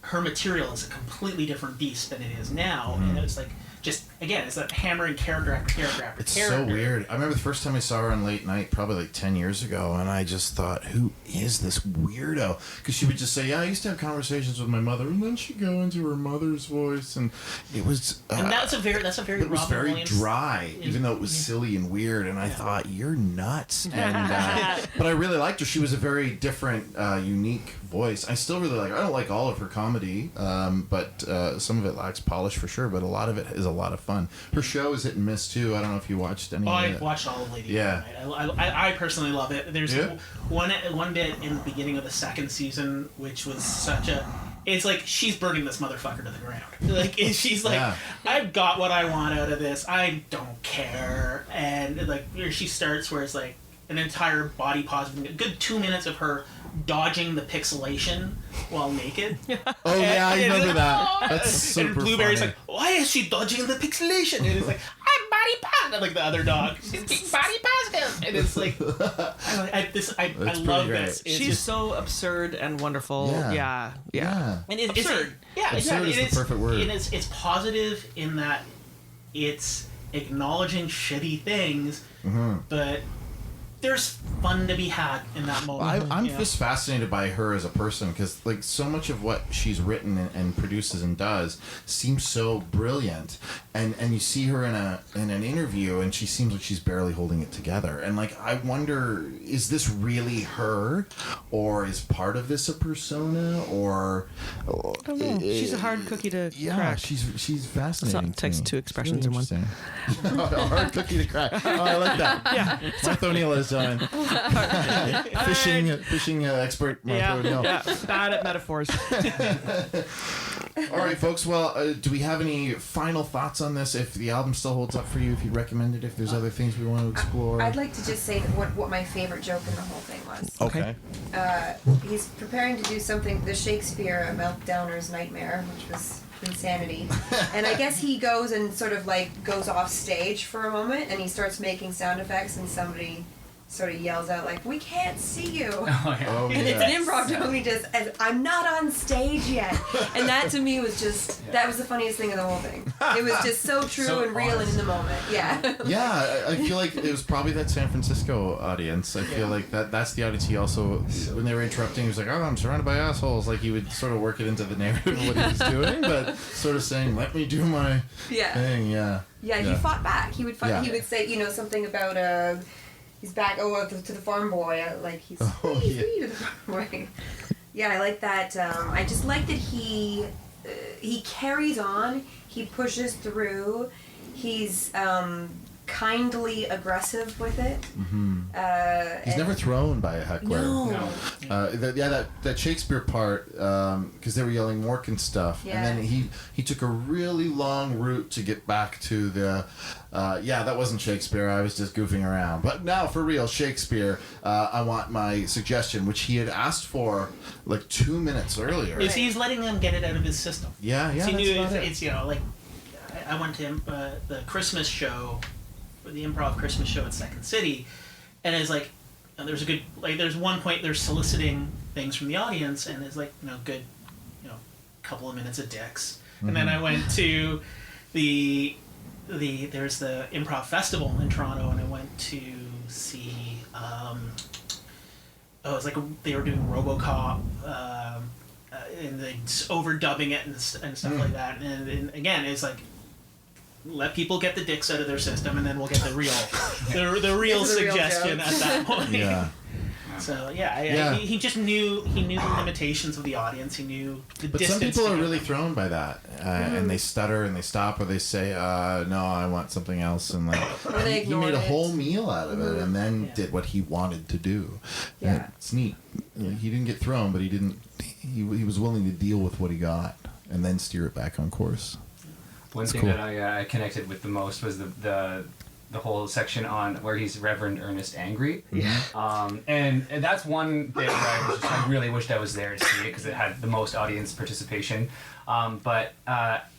her material is a completely different beast than it is now, and it's like just again, it's that hammering character after character after It's character. so weird. I remember the first time I saw her on Late Night, probably like 10 years ago, and I just thought, who is this weirdo? Because she would just say, yeah, I used to have conversations with my mother, and then she'd go into her mother's voice, and it was... And that's a very it was Robin very Williams. dry, even though it was silly and weird, and I thought, you're nuts. And but I really liked her. She was a very different, unique voice. I still really like her. I don't like all of her comedy, but some of it lacks polish for sure, but a lot of it is a lot of fun. Her show is hit and miss too. I don't know if you watched any Oh, of I it. watched all of Lady Yeah. Night. I personally love it. There's Yeah? one bit in the beginning of the second season which was such a. It's like she's burning this motherfucker to the ground. Like and she's like, Yeah. I've got what I want out of this. I don't care. And like here she starts where it's like an entire body positive, a good 2 minutes of her dodging the pixelation while naked. Oh yeah, I And- remember that. Oh! That's super And Blueberry's funny. like, why is she dodging the pixelation? And it's like, I'm body positive. Like the other dog, she's being body positive. And it's like, I That's love pretty great. this. It's She's just, so absurd and wonderful. Yeah. Yeah. and it's absurd. Yeah, Absurd exactly. is the perfect word. And it's positive in that it's acknowledging shitty things, but there's fun to be had in that moment. I'm you know? just fascinated by her as a person because, like, so much of what she's written and produces and does seems so brilliant, and you see her in an interview, and she seems like she's barely holding it together. And like, I wonder, is this really her, or is part of this a persona, or I don't know. She's a hard cookie to crack. she's fascinating. It takes to me. two It's expressions in one. interesting. A hard cookie to crack. Oh, I like that. Yeah. Martha O'Neill is fishing expert. Martha O'Neill. Yeah. Bad at metaphors. All right, folks. Well, do we have any final thoughts on this? If the album still holds up for you, if you recommend it, if there's other things we want to explore. I'd like to just say that what my favorite joke in the whole thing was. Okay. He's preparing to do something, the Shakespeare, A Meltdowner's Nightmare, which was insanity. And I guess he goes and sort of like goes off stage for a moment, and he starts making sound effects, and somebody sort of yells out like, "We can't see you." Oh, yeah. Oh, And it's an yeah. improv joke, and he just, I'm not on stage yet. And that to me was just, that was the funniest thing of the whole thing. It was just so true So and real and honest. in the moment. Yeah. Yeah, I feel like it was probably that San Francisco audience. I feel like that's the audience he also, when they were interrupting, he was like, oh, I'm surrounded by assholes. Like, he would sort of work it into the narrative of what he was doing, but sort of saying, let me do my Yeah. thing, yeah. Yeah, he fought back. He would fight. Yeah. He would say, something about he's back. To the farm boy. Like he's Oh, free yeah. to the farm boy. Yeah, I like that. I just like that he carries on. He pushes through. He's kindly aggressive with it. He's never thrown by a heckler. No. That Shakespeare part, because they were yelling Mork stuff, Yeah. and then he took a really long route to get back to the, that wasn't Shakespeare, I was just goofing around. But now, for real, Shakespeare, I want my suggestion, which he had asked for like 2 minutes earlier. Is he's letting them get it out of his system. Yeah, He that's knew about it. it's like I went to the Christmas show, the improv Christmas show at Second City, and it's like there's a good there's one point they're soliciting things from the audience, and it's like good couple of minutes of dicks, and then I went to there's the improv festival in Toronto, and I went to see it was like they were doing RoboCop. And they just overdubbing it and stuff like that. And again, it's like, let people get the dicks out of their system, and then we'll get the real, the real Get to the real suggestion jokes. at that point. Yeah. So Yeah. he just knew the limitations of the audience. He knew the But distance. some people to are get really them. thrown by that, and they stutter and they stop, or they say, "No, I want something else," and like Or they he made ignored a it. whole meal out of it, and then Yeah. did what he wanted to do. Yeah. And it's neat. He didn't get thrown, but he didn't. He was willing to deal with what he got, and then steer it back on course. One That's thing cool. that I connected with the most was the the whole section on where he's Reverend Ernest Angry. And that's one bit where I really wished I was there to see it because it had the most audience participation. But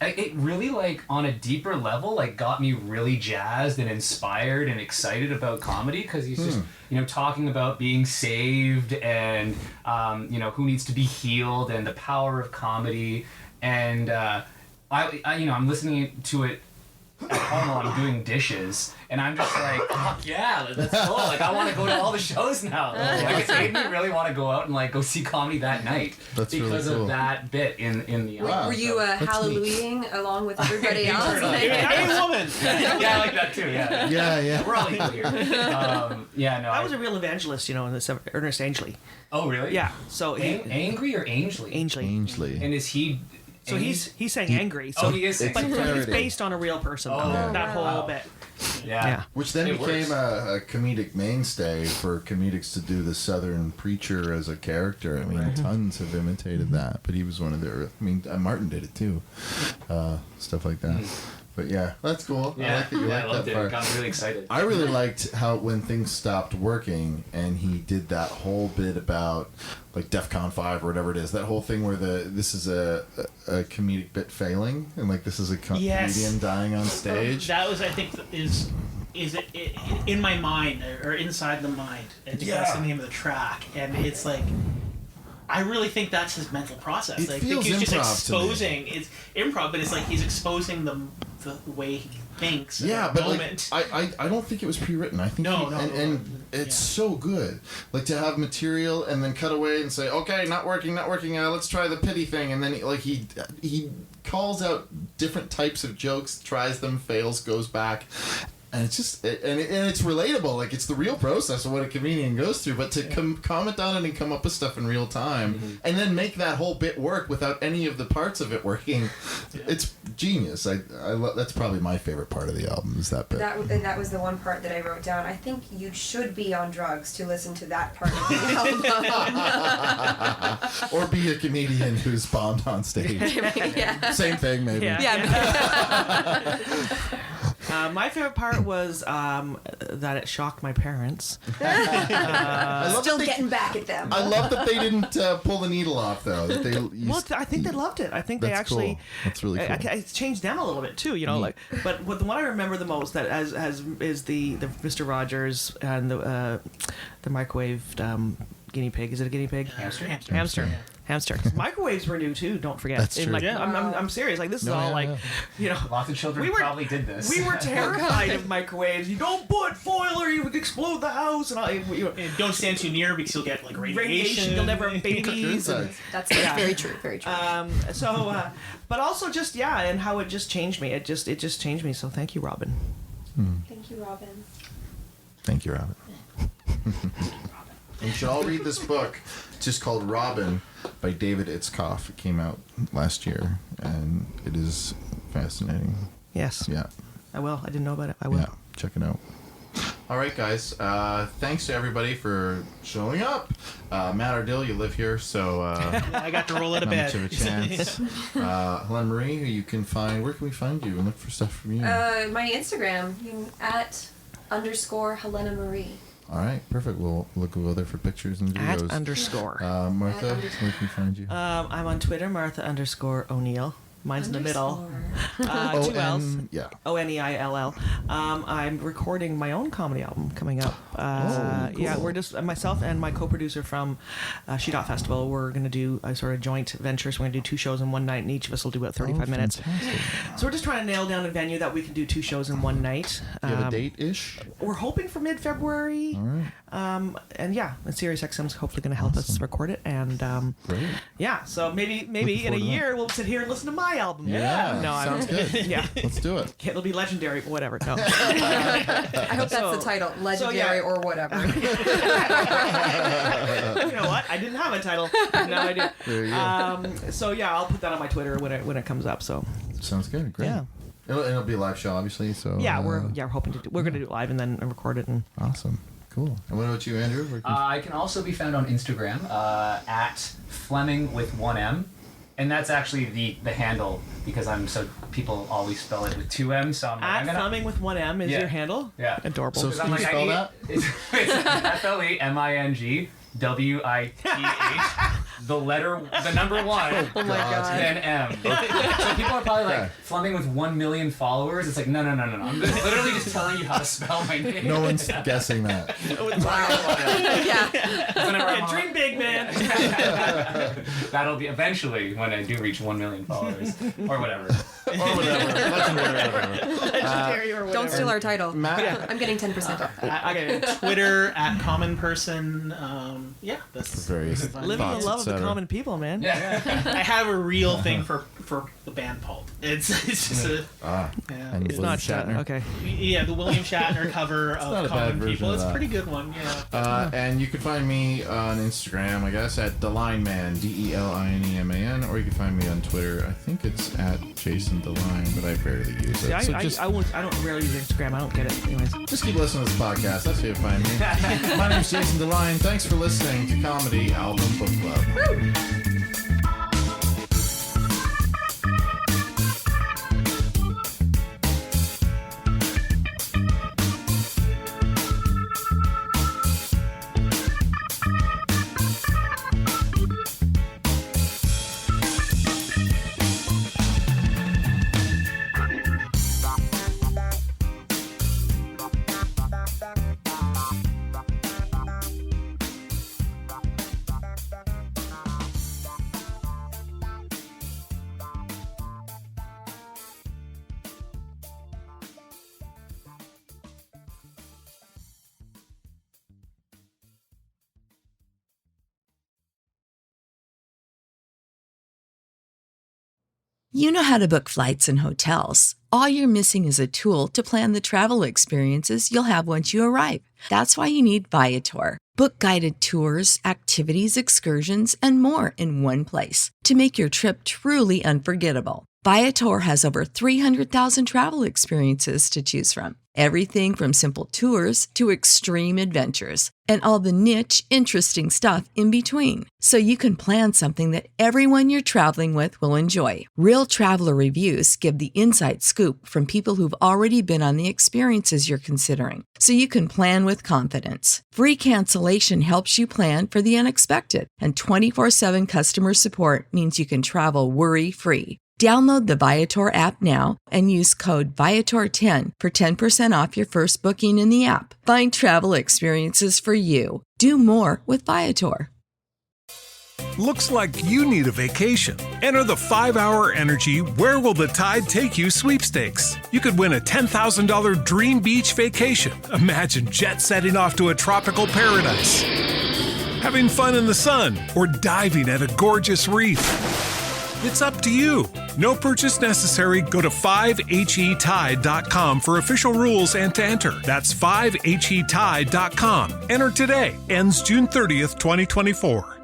it really, like, on a deeper level, like, got me really jazzed and inspired and excited about comedy because he's just, talking about being saved and, who needs to be healed and the power of comedy. And I'm listening to it at home while I'm doing dishes, and I'm just like, fuck yeah, let's go. Like, I want to go to all the shows now. Like, it made me really want to go out and, like, go see comedy that night. That's really because cool. of that bit in the Wow. Were you hallelujahing along with everybody else? Hey, woman! Yeah, I like that too, yeah. Yeah. We're all equal here. I was a real evangelist, in this Ernest Angley. Oh, really? Yeah. So Angry or Ainsley? Ainsley. And is he... So he's saying angry. So he is saying but angry. it's based on a real person. Oh, that wow. whole bit. Yeah. Which then It became works. a comedic mainstay for comedics to do the Southern preacher as a character. I mean, tons have imitated that, but he was one of their. I mean, Martin did it too, stuff like that. But yeah, that's cool. Yeah, I like that you I like loved that it. part. Got me really excited. I really liked how when things stopped working and he did that whole bit about like DEFCON 5 or whatever it is, that whole thing where this is a comedic bit failing and like this is a comedian dying on stage. That was, I think, is it in my mind or inside the mind. And that's the name of the track, and it's like. I really think that's his mental process. It I feels think he's just improv to me. exposing. It's improv, but it's like he's exposing the way he thinks. Yeah, at but that moment. like, I don't think it was pre-written. I think No, and it's so good. Like to have material and then cut away and say, okay, not working. Let's try the pity thing, and then he calls out different types of jokes, tries them, fails, goes back. And it's just, and it's relatable. Like, it's the real process of what a comedian goes through. But to comment on it and come up with stuff in real time, and then make that whole bit work without any of the parts of it working, it's genius. That's probably my favorite part of the album, is that bit. That was the one part that I wrote down. I think you should be on drugs to listen to that part of the album. Or be a comedian who's bombed on stage. Yeah. Same thing, maybe. My favorite part was that it shocked my parents. I love Still that getting back at them. I love that they didn't pull the needle off, though. That I think they loved it. I think they That's actually. cool. That's really cool. It's changed them a little bit too, But the one I remember the most that is the Mr. Rogers and the microwaved guinea pig. Is it a guinea pig? Hamster. Microwaves were new too. Don't forget. That's true. I'm serious. Like this is all Lots of children probably did this. We were terrified of microwaves. You don't put foil or you would explode the house. And don't stand too near because you'll get like radiation. You'll never have babies. That's very true. Very true. But also just and how it just changed me. It just changed me. So thank you, Robin. Thank you, Robin. Thank you, Robin. You should all read this book. It's just called Robin by David Itzkoff. It came out last year, and it is fascinating. Yes. Yeah. I will. I didn't know about it. I will. Yeah. Check it out. All right, guys. Thanks to everybody for showing up. Matt Ardill, you live here, so I got to roll out of not bed. much of a chance. Helene Marie, who you can find. Where can we find you and look for stuff from you? My Instagram, @ Helena Marie. All right, perfect. We'll go there for pictures and videos. @_ Martha, where can we find you? I'm on Twitter, Martha_O'Neill. Mine's in the middle. 2 L's. Yeah. ONEILL. I'm recording my own comedy album coming up. cool. Yeah, we're just myself and my co-producer from She Dot Festival. We're going to do a sort of joint venture. So we're going to do 2 shows in one night, and each of us will do about 35 minutes. Fantastic. So we're just trying to nail down a venue that we can do 2 shows in one night. Do you have a date-ish? We're hoping for mid-February. All right. And SiriusXM's hopefully going to help us record it. And Great. yeah, so maybe in Looking a forward to that. year we'll sit here and listen to my album. Yeah. No, sounds good. Yeah. Let's do it. It'll be legendary, but whatever. No. I hope that's the title, legendary or whatever. You know what? I didn't have a title. Now I do. There you go. So yeah, I'll put that on my Twitter when it comes up. So Sounds good. Great. yeah. It'll be a live show, obviously. So Yeah, we're hoping to we're gonna do it live and then record it and awesome. Cool. And what about you, Andrew? Where can I can also be found on Instagram @Fleming with 1M. And that's actually the handle, because people always spell it with 2 M's. So I'm like, Fleming with 1 M is Yeah. your handle? Yeah. Adorable. So can you spell that? It's FLEMINGWITH, the number 1. Oh my god. Then M. So people are probably like, Fleming with 1 million followers. It's like, no. I'm literally just telling you how to spell my name. No one's guessing that. Yeah. Dream big, man. That'll be eventually when I do reach 1 million followers. Or whatever. Legendary or whatever. Legendary or whatever. Don't steal our title. Matt, I'm getting 10% off that. Okay. Twitter at common person. That's various Living the thoughts, love of the etc. common people, man. I have a real thing for the band Pulp. It's just a Ah, yeah. and It's William not Shatner. Okay. Yeah, the William Shatner cover not of a bad Common version People. of It's a that. pretty good one. Yeah. And you can find me on Instagram, I guess, at DeLineman, DELINEMAN, or you can find me on Twitter. I think it's at Jason DeLine, but I barely use it. Yeah, So I just don't rarely use Instagram. I don't get it. Anyways. Just keep listening to this podcast. That's where you find me. My name's Jason DeLine. Thanks for listening to Comedy Album Book Club. You know how to book flights and hotels. All you're missing is a tool to plan the travel experiences you'll have once you arrive. That's why you need Viator. Book guided tours, activities, excursions, and more in one place to make your trip truly unforgettable. Viator has over 300,000 travel experiences to choose from. Everything from simple tours to extreme adventures and all the niche, interesting stuff in between. So you can plan something that everyone you're traveling with will enjoy. Real traveler reviews give the inside scoop from people who've already been on the experiences you're considering. So you can plan with confidence. Free cancellation helps you plan for the unexpected. And 24/7 customer support means you can travel worry-free. Download the Viator app now and use code Viator10 for 10% off your first booking in the app. Find travel experiences for you. Do more with Viator. Looks like you need a vacation. Enter the 5-Hour Energy Where Will the Tide Take You sweepstakes. You could win a $10,000 dream beach vacation. Imagine jet setting off to a tropical paradise, having fun in the sun, or diving at a gorgeous reef. It's up to you. No purchase necessary. Go to 5HETide.com for official rules and to enter. That's 5HETide.com. Enter today. Ends June 30th, 2024.